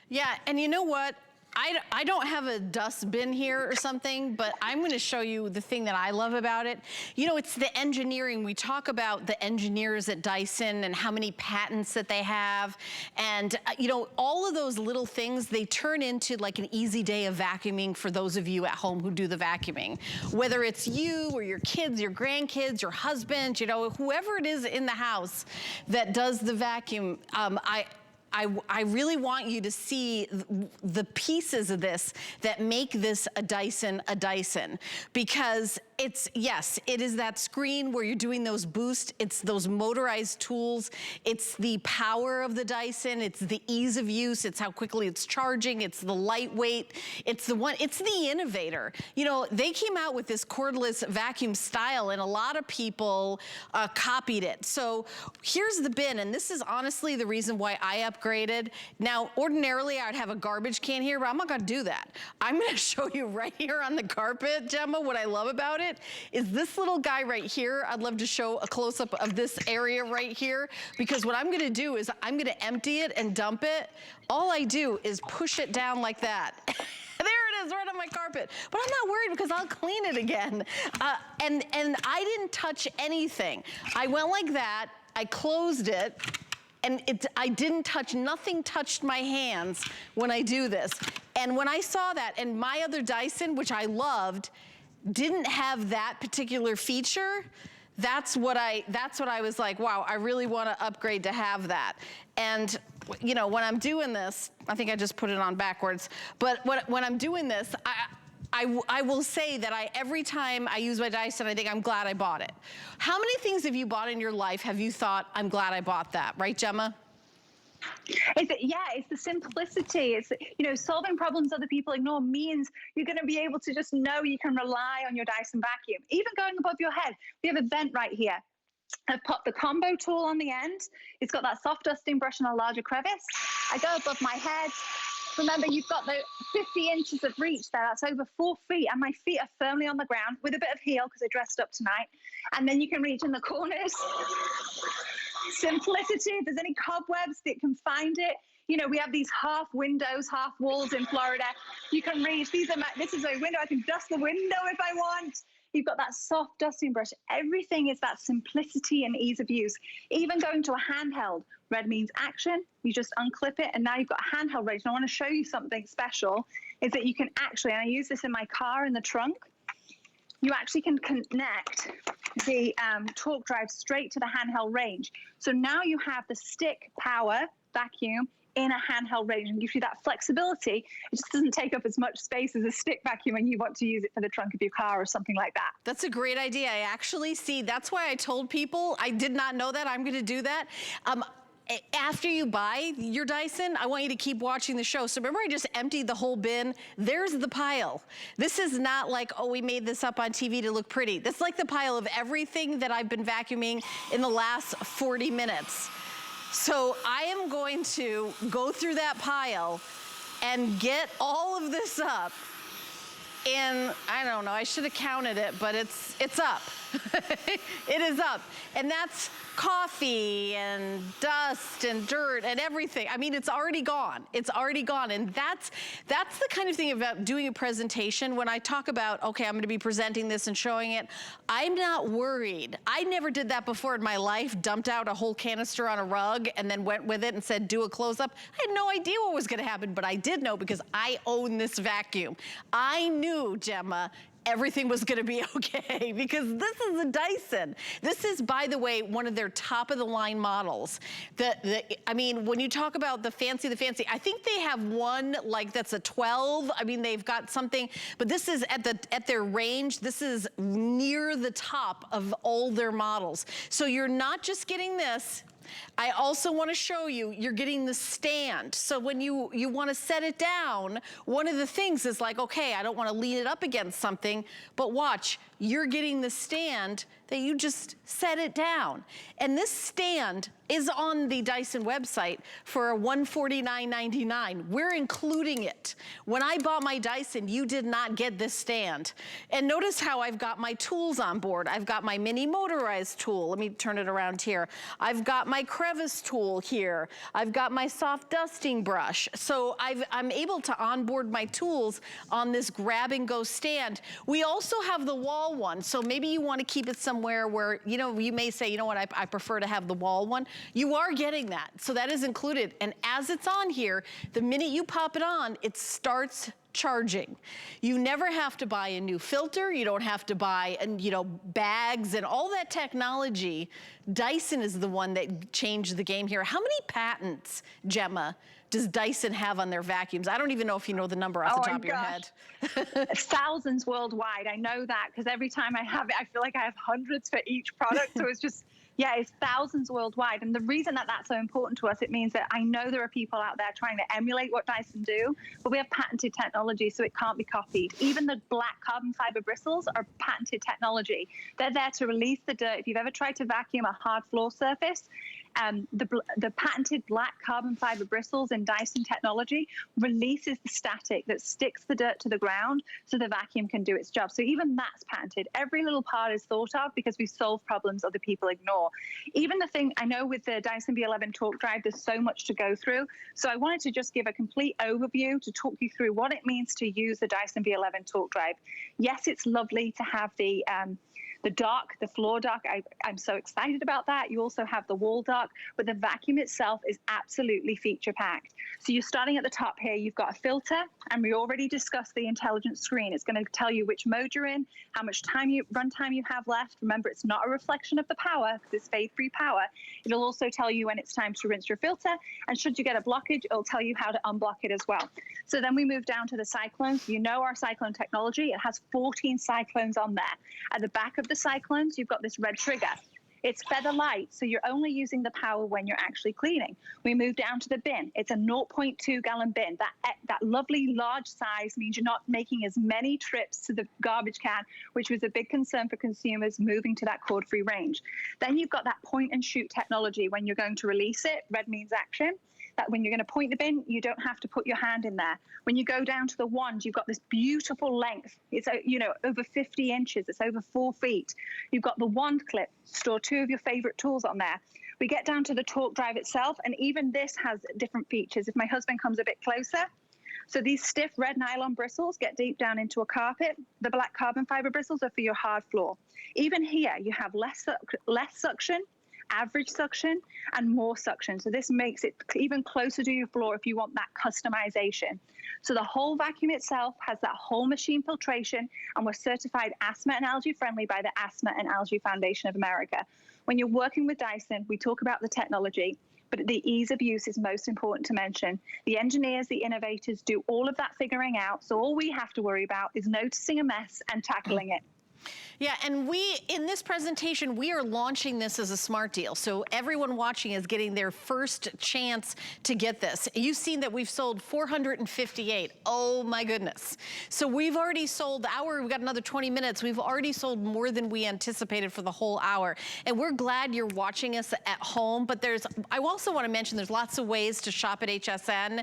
Yeah, and you know what? I don't have a dustbin here or something, but I'm gonna show you the thing that I love about it. You know, it's the engineering. We talk about the engineers at Dyson and how many patents that they have. And you know, all of those little things, they turn into like an easy day of vacuuming for those of you at home who do the vacuuming. Whether it's you or your kids, your grandkids, your husband, you know, whoever it is in the house that does the vacuum, I really want you to see the pieces of this that make this a Dyson, because it's, yes, it is that screen where you're doing those boosts, it's those motorized tools, it's the power of the Dyson, it's the ease of use, it's how quickly it's charging, it's the lightweight, it's the innovator. You know, they came out with this cordless vacuum style and a lot of people copied it. So here's the bin, and this is honestly the reason why I upgraded. Now, ordinarily I'd have a garbage can here, but I'm not gonna do that. I'm gonna show you right here on the carpet, Gemma, what I love about it is this little guy right here. I'd love to show a close-up of this area right here, because what I'm gonna do is I'm gonna empty it and dump it. All I do is push it down like that. There it is, right on my carpet. But I'm not worried because I'll clean it again. And I didn't touch anything. I went like that, I closed it, and I didn't touch, nothing touched my hands when I do this. And when I saw that, and my other Dyson, which I loved, didn't have that particular feature, that's what I was like, wow, I really wanna upgrade to have that. And you know, when I'm doing this, I think I just put it on backwards, but when I'm doing this, I will say that every time I use my Dyson, I think I'm glad I bought it. How many things have you bought in your life have you thought, I'm glad I bought that, right, Gemma? It's the simplicity. It's, you know, solving problems other people ignore means you're going to be able to just know you can rely on your Dyson vacuum. Even going above your head, we have a vent right here. I've popped the combo tool on the end. It's got that soft dusting brush and a larger crevice. I go above my head. Remember, you've got the 50 inches of reach there. That's over 4 feet, and my feet are firmly on the ground with a bit of heel because I dressed up tonight. And then you can reach in the corners. Simplicity. If there's any cobwebs, that can find it. You know, we have these half windows, half walls in Florida. You can reach. This is a window. I can dust the window if I want. You've got that soft dusting brush. Everything is that simplicity and ease of use. Even going to a handheld. Red means action. You just unclip it, and now you've got a handheld ready. And I want to show you something special, is that you can actually, and I use this in my car in the trunk, you actually can connect the torque drive straight to the handheld range. So now you have the stick power vacuum in a handheld range and gives you that flexibility. It just doesn't take up as much space as a stick vacuum when you want to use it for the trunk of your car or something like that. That's a great idea. I actually see, that's why I told people, I did not know that, I'm gonna do that. After you buy your Dyson, I want you to keep watching the show. So remember I just emptied the whole bin? There's the pile. This is not like, oh, we made this up on TV to look pretty. This is like the pile of everything that I've been vacuuming in the last 40 minutes. So I am going to go through that pile and get all of this up. And I don't know, I should have counted it, but it's up. It is up. And that's coffee and dust and dirt and everything. I mean, it's already gone. It's already gone. And that's the kind of thing about doing a presentation. When I talk about, okay, I'm gonna be presenting this and showing it, I'm not worried. I never did that before in my life, dumped out a whole canister on a rug and then went with it and said, do a close-up. I had no idea what was gonna happen, but I did know because I own this vacuum. I knew, Gemma, everything was gonna be okay because this is a Dyson. This is, by the way, one of their top of the line models. I mean, when you talk about the fancy, I think they have one like that's a 12. I mean, they've got something, but this is at their range, this is near the top of all their models. So you're not just getting this. I also want to show you, you're getting the stand. So when you want to set it down, one of the things is like, okay, I don't want to lean it up against something, but watch, you're getting the stand that you just set it down. And this stand is on the Dyson website for $149.99. We're including it. When I bought my Dyson, you did not get this stand. And notice how I've got my tools on board. I've got my mini motorized tool. Let me turn it around here. I've got my crevice tool here. I've got my soft dusting brush. So I'm able to onboard my tools on this grab and go stand. We also have the wall one. So maybe you want to keep it somewhere where, you know, you may say, you know what, I prefer to have the wall one. You are getting that, so that is included. And as it's on here, the minute you pop it on, it starts charging. You never have to buy a new filter. You don't have to buy, you know, bags and all that technology. Dyson is the one that changed the game here. How many patents, Gemma, does Dyson have on their vacuums? I don't even know if you know the number off the top of your head. Thousands worldwide. I know that because every time I have it, I feel like I have hundreds for each product. So it's just, yeah, it's thousands worldwide. And the reason that that's so important to us, it means that I know there are people out there trying to emulate what Dyson do, but we have patented technology, so it can't be copied. Even the black carbon fiber bristles are patented technology. They're there to release the dirt. If you've ever tried to vacuum a hard floor surface, the patented black carbon fiber bristles in Dyson technology releases the static that sticks the dirt to the ground so the vacuum can do its job. So even that's patented. Every little part is thought of because we solve problems other people ignore. Even the thing, I know with the Dyson V11 torque drive, there's so much to go through. So I wanted to just give a complete overview to talk you through what it means to use the Dyson V11 torque drive. Yes, it's lovely to have the dock, the floor dock. I'm so excited about that. You also have the wall dock, but the vacuum itself is absolutely feature packed. So you're starting at the top here. You've got a filter, and we already discussed the intelligent screen. It's going to tell you which mode you're in, how much runtime you have left. Remember, it's not a reflection of the power because it's fade-free power. It'll also tell you when it's time to rinse your filter, and should you get a blockage, it'll tell you how to unblock it as well. So then we move down to the cyclones. You know our cyclone technology. It has 14 cyclones on there. At the back of the cyclones, you've got this red trigger. It's feather light, so you're only using the power when you're actually cleaning. We move down to the bin. It's a 0.2 gallon bin. That lovely large size means you're not making as many trips to the garbage can, which was a big concern for consumers moving to that cord-free range. Then you've got that point and shoot technology. When you're going to release it, red means action. That when you're going to point the bin, you don't have to put your hand in there. When you go down to the wand, you've got this beautiful length. It's, you know, over 50 inches. It's over 4 feet. You've got the wand clip. Store 2 of your favorite tools on there. We get down to the torque drive itself, and even this has different features. If my husband comes a bit closer, so these stiff red nylon bristles get deep down into a carpet. The black carbon fiber bristles are for your hard floor. Even here, you have less suction, average suction, and more suction. So this makes it even closer to your floor if you want that customization. So the whole vacuum itself has that whole machine filtration, and we're certified asthma and allergy friendly by the Asthma and Allergy Foundation of America. When you're working with Dyson, we talk about the technology, but the ease of use is most important to mention. The engineers, the innovators do all of that figuring out. So all we have to worry about is noticing a mess and tackling it. Yeah, and in this presentation, we are launching this as a smart deal. So everyone watching is getting their first chance to get this. You've seen that we've sold 458. Oh my goodness. So we've already sold we've got another 20 minutes. We've already sold more than we anticipated for the whole hour. And we're glad you're watching us at home, but I also want to mention there's lots of ways to shop at HSN.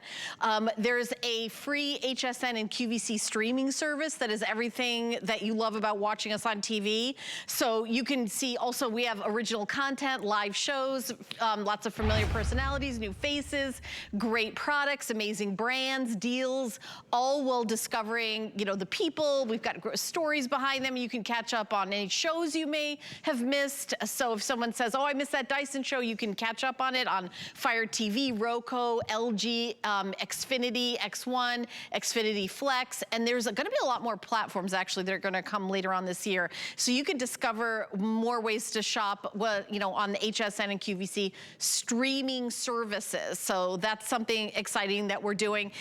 There's a free HSN and QVC streaming service that is everything that you love about watching us on TV. So you can see also we have original content, live shows, lots of familiar personalities, new faces, great products, amazing brands, deals, all while discovering, you know, the people. We've got stories behind them. You can catch up on any shows you may have missed. So if someone says, oh, I missed that Dyson show, you can catch up on it on Fire TV, Roku, LG, Xfinity, X1, Xfinity Flex. And there's going to be a lot more platforms actually that are going to come later on this year. So you can discover more ways to shop, you know, on the HSN and QVC streaming services. So that's something exciting that we're doing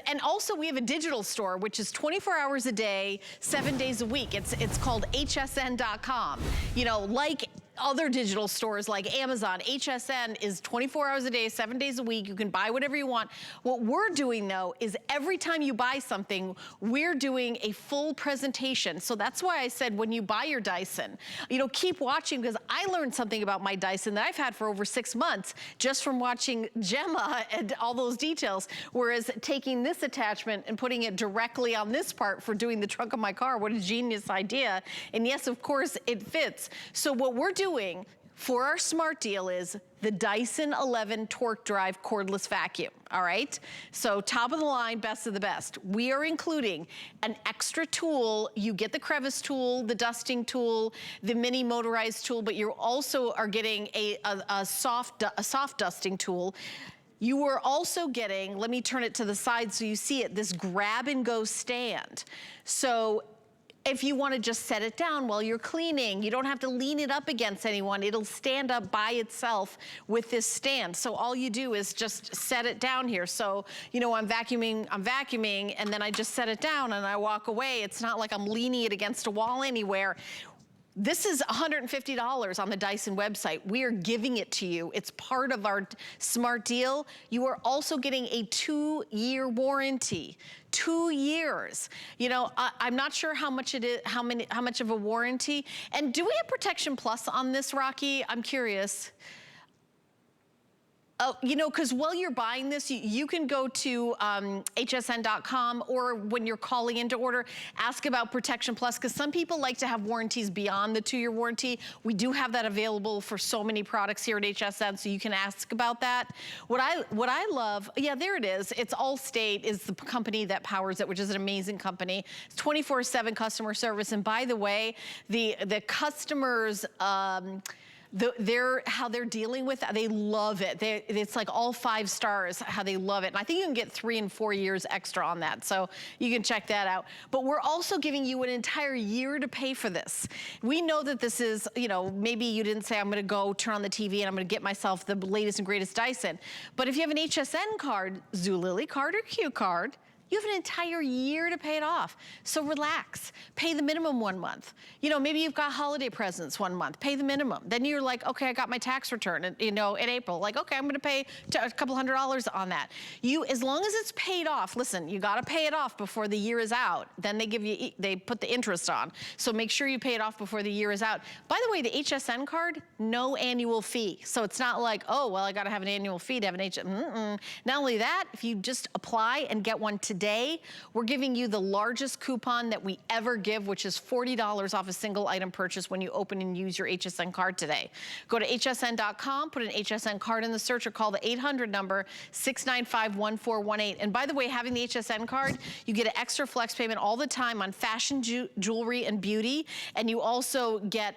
and also we have a digital store, which is 24 hours a day, 7 days a week. It's called hsn.com. You know, like other digital stores like Amazon. HSN is 24 hours a day, 7 days a week. You can buy whatever you want. What we're doing though is every time you buy something, we're doing a full presentation. So that's why I said when you buy your Dyson, you know, keep watching, because I learned something about my Dyson that I've had for over 6 months just from watching Gemma and all those details. Whereas taking this attachment and putting it directly on this part for doing the trunk of my car, what a genius idea. And yes, of course it fits. So what we're doing for our smart deal is the Dyson 11 Torque Drive cordless vacuum, all right? So top of the line, best of the best. We are including an extra tool. You get the crevice tool, the dusting tool, the mini motorized tool, but you also are getting a soft dusting tool. You are also getting, let me turn it to the side so you see it, this grab and go stand. So if you want to just set it down while you're cleaning, you don't have to lean it up against anyone. It'll stand up by itself with this stand. So all you do is just set it down here. So, you know, I'm vacuuming, and then I just set it down and I walk away. It's not like I'm leaning it against a wall anywhere. This is $150 on the Dyson website. We are giving it to you. It's part of our smart deal. You are also getting a 2-year warranty. 2 years. You know, I'm not sure how much it is, how much of a warranty. And do we have Protection Plus on this, Rocky? I'm curious. Oh, you know, because while you're buying this, you can go to hsn.com, or when you're calling in to order, ask about Protection Plus, because some people like to have warranties beyond the 2-year warranty. We do have that available for so many products here at HSN, so you can ask about that. What I love, yeah, there it is. It's Allstate is the company that powers it, which is an amazing company. It's 24/7 customer service. And by the way, the customers, how they're dealing with it, they love it. It's like all 5 stars, how they love it. And I think you can get 3 and 4 years extra on that. So you can check that out. But we're also giving you an entire year to pay for this. We know that this is, you know, maybe you didn't say, I'm gonna go turn on the TV and I'm gonna get myself the latest and greatest Dyson. But if you have an HSN card, Zulily card or Q card, you have an entire year to pay it off. So relax, pay the minimum 1 month. You know, maybe you've got holiday presents 1 month, pay the minimum. Then you're like, okay, I got my tax return, you know, in April. Like, okay, I'm gonna pay a couple $100 on that. As long as it's paid off, listen, you gotta pay it off before the year is out. Then they put the interest on. So make sure you pay it off before the year is out. By the way, the HSN card, no annual fee. So it's not like, oh, well, I gotta have an annual fee to have an HSN. Not only that, if you just apply and get one today, we're giving you the largest coupon that we ever give, which is $40 off a single item purchase when you open and use your HSN card today. Go to hsn.com, put an HSN card in the search, or call the 800 number 695-1418. And by the way, having the HSN card, you get an extra flex payment all the time on fashion, jewelry, and beauty. And you also get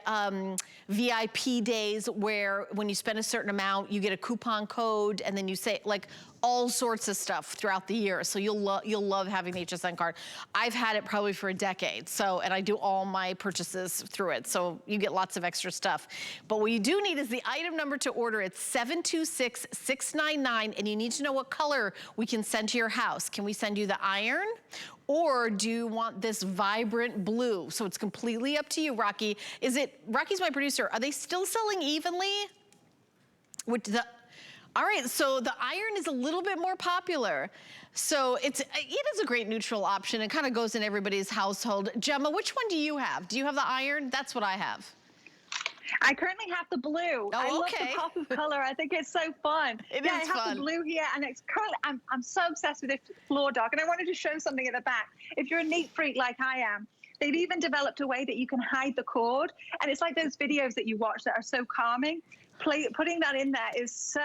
VIP days where when you spend a certain amount, you get a coupon code, and then you say, like, all sorts of stuff throughout the year. So you'll love having the HSN card. I've had it probably for a decade. So, and I do all my purchases through it. So you get lots of extra stuff. But what you do need is the item number to order. It's 726699, and you need to know what color we can send to your house. Can we send you the iron? Or do you want this vibrant blue? So it's completely up to you, Rocky. Rocky's my producer. Are they still selling evenly? All right, so the iron is a little bit more popular. So it is a great neutral option. It kind of goes in everybody's household. Gemma, which one do you have? Do you have the iron? That's what I have. I currently have the blue. I love the pop of color. I think it's so fun. It is fun. I have the blue here, and it's currently, I'm so obsessed with this floor dock, and I wanted to show something at the back. If you're a neat freak like I am, they've even developed a way that you can hide the cord, and it's like those videos that you watch that are so calming. Putting that in there is so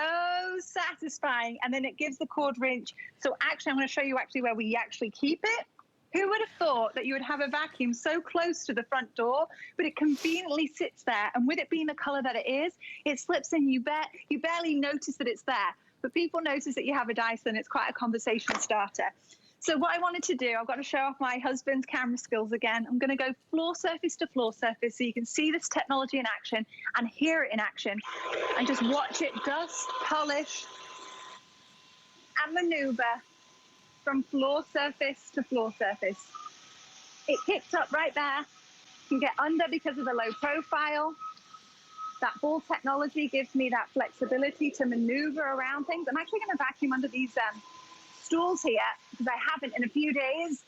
satisfying, and then it gives the cord wrench. So actually, I'm going to show you actually where we actually keep it. Who would have thought that you would have a vacuum so close to the front door, but it conveniently sits there, and with it being the color that it is, it slips in. You barely notice that it's there, but people notice that you have a Dyson. It's quite a conversation starter. So what I wanted to do, I've got to show off my husband's camera skills again. I'm going to go floor surface to floor surface so you can see this technology in action and hear it in action, and just watch it dust, polish, and maneuver from floor surface to floor surface. It kicks up right there. You can get under because of the low profile. That ball technology gives me that flexibility to maneuver around things. I'm actually going to vacuum under these stools here because I haven't in a few days.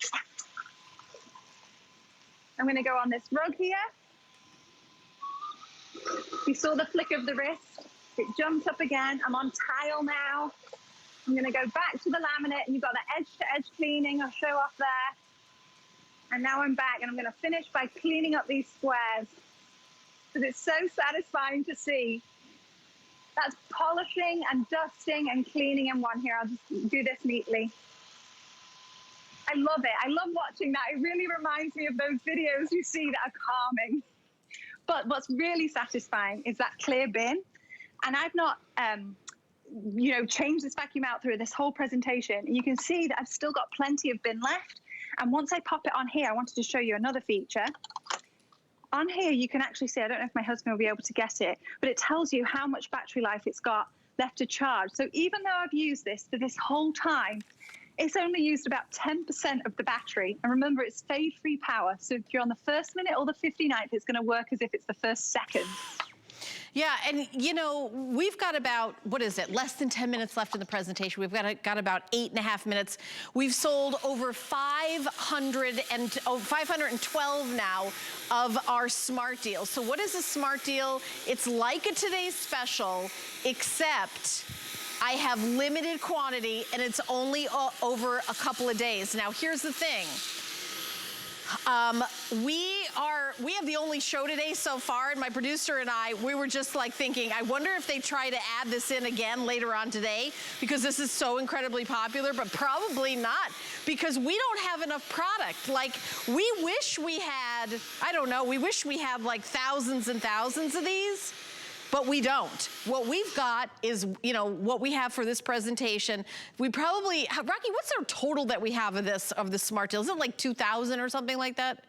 I'm going to go on this rug here. You saw the flick of the wrist. It jumps up again. I'm on tile now. I'm going to go back to the laminate, and you've got the edge-to-edge cleaning. I'll show off there. And now I'm back, and I'm going to finish by cleaning up these squares because it's so satisfying to see. That's polishing and dusting and cleaning in one here. I'll just do this neatly. I love it. I love watching that. It really reminds me of those videos you see that are calming. But what's really satisfying is that clear bin. And I've not, changed this vacuum out through this whole presentation. You can see that I've still got plenty of bin left. And once I pop it on here, I wanted to show you another feature. On here, you can actually see, I don't know if my husband will be able to get it, but it tells you how much battery life it's got left to charge. So even though I've used this for this whole time, it's only used about 10% of the battery. And remember, it's fade-free power. So if you're on the first minute or the 59th, it's going to work as if it's the first second. Yeah, and we've got about, less than 10 minutes left in the presentation. We've got about 8.5 minutes. We've sold over 512 now of our smart deals. So what is a smart deal? It's like a today's special, except I have limited quantity and it's only over a couple of days. Now, here's the thing. We have the only show today so far, and my producer and I, we were just like thinking, I wonder if they try to add this in again later on today, because this is so incredibly popular, but probably not, because we don't have enough product. Like, we wish we had, we wish we had like thousands and thousands of these, but we don't. What we've got is, what we have for this presentation. We probably, Rocky, what's our total that we have of the smart deal? Is it like 2,000 or something like that?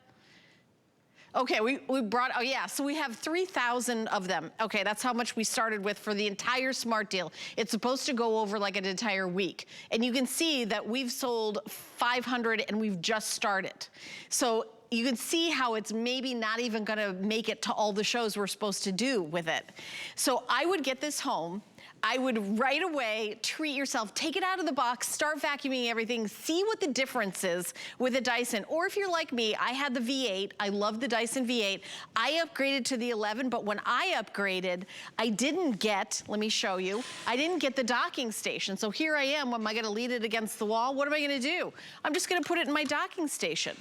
Okay, we brought, so we have 3,000 of them. Okay, that's how much we started with for the entire smart deal. It's supposed to go over like an entire week. And you can see that we've sold 500 and we've just started. So you can see how it's maybe not even gonna make it to all the shows we're supposed to do with it. So I would get this home. I would right away treat yourself, take it out of the box, start vacuuming everything, see what the difference is with a Dyson. Or if you're like me, I had the V8, I love the Dyson V8. I upgraded to the 11, but when I upgraded, I didn't get, let me show you, I didn't get the docking station. So here I am, am I gonna lean it against the wall? What am I gonna do? I'm just gonna put it in my docking station.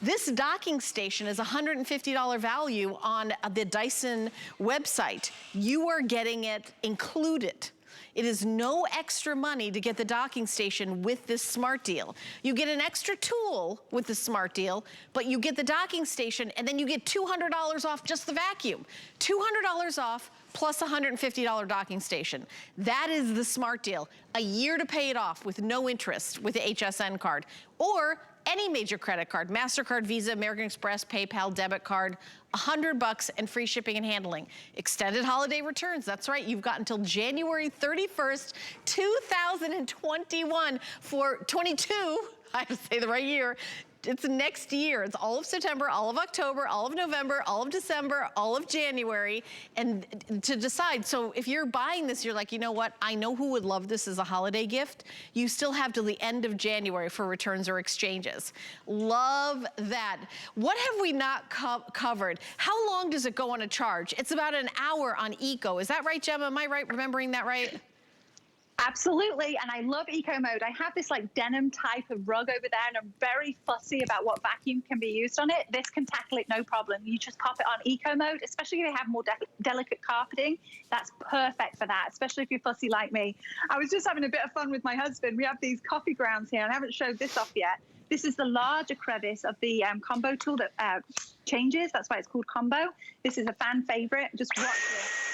This docking station is a $150 value on the Dyson website. You are getting it included. It is no extra money to get the docking station with this smart deal. You get an extra tool with the smart deal, but you get the docking station, and then you get $200 off just the vacuum. $200 off plus a $150 docking station. That is the smart deal. A year to pay it off with no interest with the HSN card. Or any major credit card, MasterCard, Visa, American Express, PayPal, debit card, $100 and free shipping and handling. Extended holiday returns, that's right, you've got until January 31st, 2021 for 22, I have to say the right year, it's next year. It's all of September, all of October, all of November, all of December, all of January, and to decide. So if you're buying this, you're like, you know what? I know who would love this as a holiday gift. You still have till the end of January for returns or exchanges. Love that. What have we not covered? How long does it go on a charge? It's about an hour on Eco. Is that right, Gemma? Am I right remembering that right? Absolutely, and I love eco mode. I have this like denim type of rug over there, and I'm very fussy about what vacuum can be used on it. This can tackle it no problem. You just pop it on eco mode, especially if you have more delicate carpeting. That's perfect for that, especially if you're fussy like me. I was just having a bit of fun with my husband. We have these coffee grounds here, and I haven't showed this off yet. This is the larger crevice of the combo tool that changes. That's why it's called combo. This is a fan favorite. Just watch this.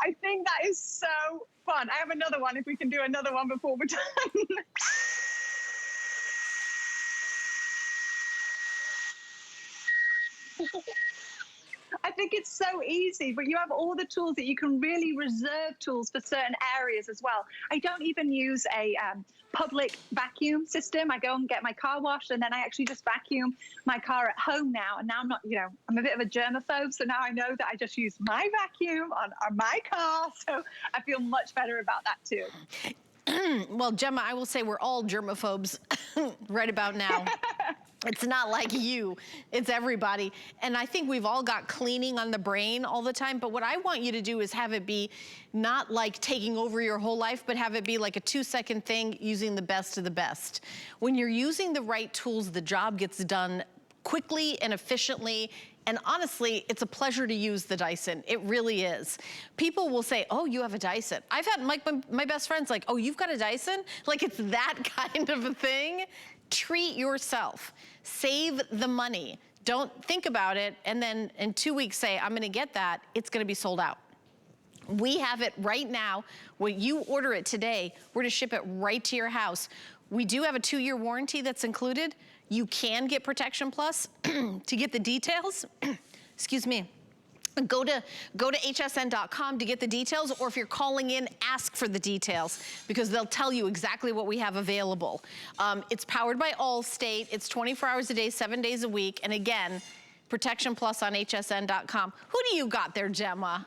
I think that is so fun. I have another one if we can do another one before we're done. I think it's so easy, but you have all the tools that you can really reserve tools for certain areas as well. I don't even use a public vacuum system. I go and get my car washed, and then I actually just vacuum my car at home now. And now I'm not, I'm a bit of a germaphobe, so now I know that I just use my vacuum on my car. So I feel much better about that too. Well, Gemma, I will say we're all germaphobes right about now. It's not like you, it's everybody. And I think we've all got cleaning on the brain all the time, but what I want you to do is have it be not like taking over your whole life, but have it be like a 2-second thing using the best of the best. When you're using the right tools, the job gets done quickly and efficiently. And honestly, it's a pleasure to use the Dyson. It really is. People will say, oh, you have a Dyson. I've had my best friends like, oh, you've got a Dyson? Like it's that kind of a thing. Treat yourself. Save the money. Don't think about it and then in 2 weeks say, I'm gonna get that. It's gonna be sold out. We have it right now. When you order it today, we're gonna ship it right to your house. We do have a 2-year warranty that's included. You can get Protection Plus. To get the details, excuse me, go to hsn.com to get the details, or if you're calling in, ask for the details because they'll tell you exactly what we have available. It's powered by Allstate. It's 24 hours a day, 7 days a week. And again, Protection Plus on hsn.com. Who do you got there, Gemma?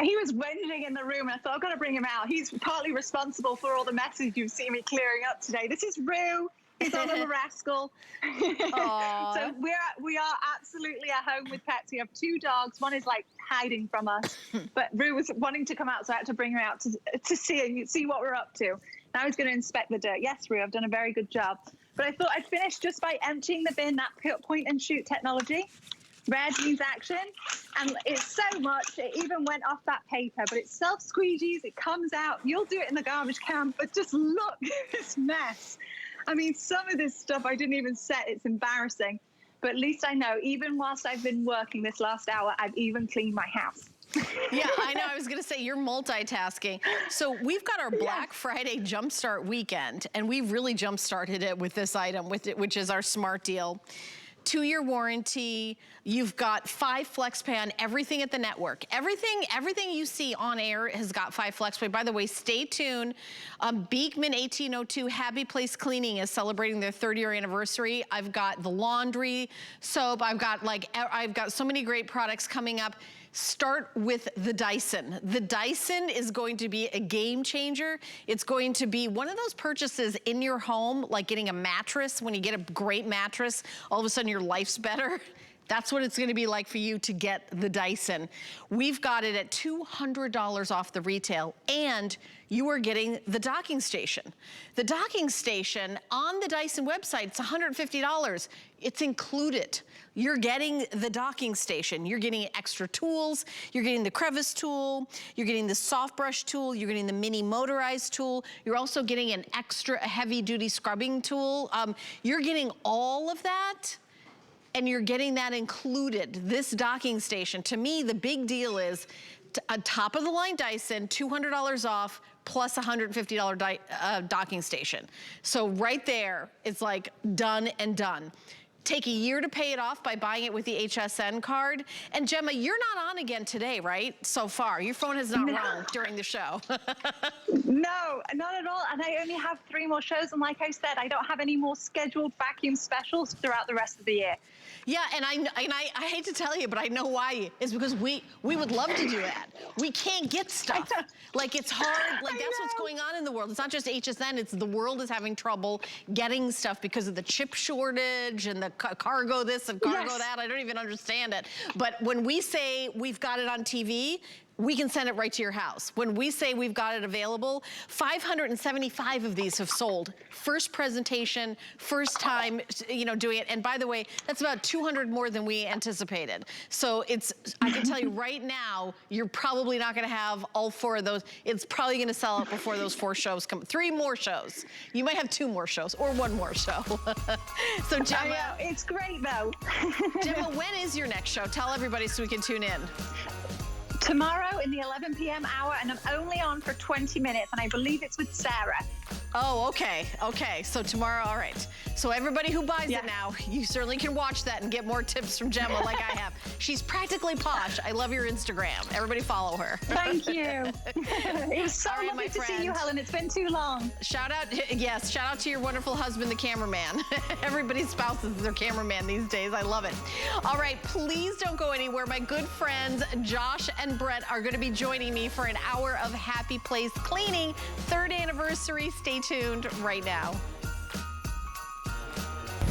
He was whinging in the room, and I thought, I've got to bring him out. He's partly responsible for all the messes you've seen me clearing up today. This is Rue. He's our little rascal. So we are absolutely at home with pets. We have 2 dogs. One is like hiding from us, but Rue was wanting to come out, so I had to bring her out to see what we're up to. Now he's going to inspect the dirt. Yes, Rue, I've done a very good job. But I thought I'd finish just by emptying the bin, that point and shoot technology. Red means action, and it's so much, it even went off that paper, but it self-squeegees, it comes out. You'll do it in the garbage can, but just look at this mess. I mean, some of this stuff I didn't even set. It's embarrassing. But at least I know, even whilst I've been working this last hour, I've even cleaned my house. Yeah, I know. I was going to say, you're multitasking. So we've got our Black Friday Jumpstart weekend, and we really jump-started it with this item, which is our Smart Deal. 2-year warranty. You've got 5 FlexPay on everything at the network. Everything you see on air has got 5 FlexPay. By the way, stay tuned. Beekman 1802 Happy Place Cleaning is celebrating their 30-year anniversary. I've got the laundry soap. I've got so many great products coming up. Start with the Dyson. The Dyson is going to be a game changer. It's going to be one of those purchases in your home, like getting a mattress. When you get a great mattress, all of a sudden your life's better. That's what it's gonna be like for you to get the Dyson. We've got it at $200 off the retail, and you are getting the docking station. The docking station on the Dyson website, it's $150. It's included. You're getting the docking station. You're getting extra tools. You're getting the crevice tool. You're getting the soft brush tool. You're getting the mini motorized tool. You're also getting an extra heavy duty scrubbing tool. You're getting all of that, and you're getting that included. This docking station, to me, the big deal is a top of the line Dyson, $200 off, plus $150 docking station. So right there, it's like done and done. Take a year to pay it off by buying it with the HSN card. And Gemma, you're not on again today, right? So far, your phone has not rung during the show. No, not at all. And I only have 3 more shows. And like I said, I don't have any more scheduled vacuum specials throughout the rest of the year. Yeah, and I hate to tell you, but I know why. It's because we would love to do that. We can't get stuff. Like, it's hard. Like, that's what's going on in the world. It's not just HSN. It's the world is having trouble getting stuff because of the chip shortage and the cargo this and cargo that. I don't even understand it. But when we say we've got it on TV, we can send it right to your house. When we say we've got it available, 575 of these have sold. First presentation, first time, doing it. And by the way, that's about 200 more than we anticipated. So I can tell you right now, you're probably not gonna have all 4 of those. It's probably gonna sell out before those 4 shows come. 3 more shows. You might have 2 more shows or 1 more show. So Gemma, it's great though. Gemma, when is your next show? Tell everybody so we can tune in. Tomorrow in the 11 p.m. hour, and I'm only on for 20 minutes, and I believe it's with Sarah. Oh, okay, okay. So tomorrow, all right. So everybody who buys it now, you certainly can watch that and get more tips from Gemma like I have. She's practically posh. I love your Instagram. Everybody follow her. Thank you. It was so lovely to see you, Helen. It's been too long. Shout out, yes, shout out to your wonderful husband, the cameraman. Everybody's spouse is their cameraman these days. I love it. All right, please don't go anywhere. My good friends Josh and Brett are going to be joining me for an hour of Happy Place cleaning. 3rd anniversary. Stay tuned right now.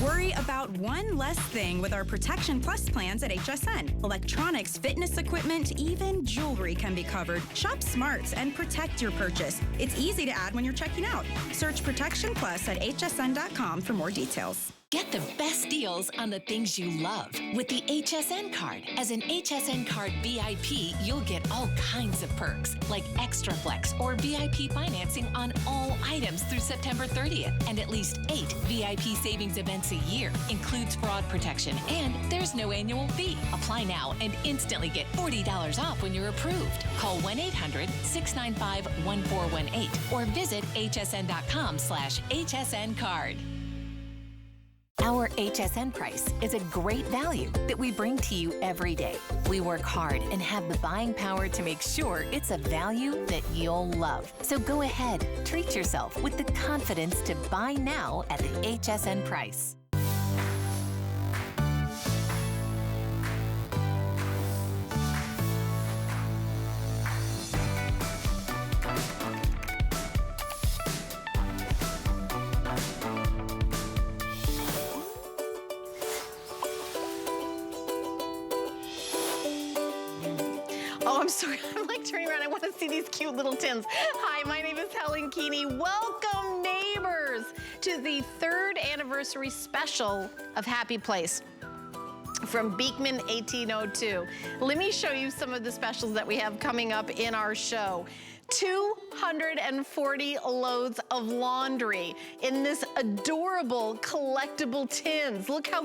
Worry about one less thing with our Protection Plus plans at HSN. Electronics, fitness equipment, even jewelry can be covered. Shop smarts and protect your purchase. It's easy to add when you're checking out. Search Protection Plus at hsn.com for more details. Get the best deals on the things you love with the HSN card. As an HSN card VIP, you'll get all kinds of perks like extra flex or VIP financing on all items through September 30th and at least 8 VIP savings events a year. Includes fraud protection and there's no annual fee. Apply now and instantly get $40 off when you're approved. Call 1-800-695-1418 or visit hsn.com/HSN card. Our HSN price is a great value that we bring to you every day. We work hard and have the buying power to make sure it's a value that you'll love. So go ahead, treat yourself with the confidence to buy now at the HSN price. Oh, I'm like turning around. I want to see these cute little tins. Hi, my name is Helen Keeney. Welcome, neighbors, to the 3rd anniversary special of Happy Place from Beekman 1802. Let me show you some of the specials that we have coming up in our show. 240 loads of laundry in this adorable collectible tins. Look how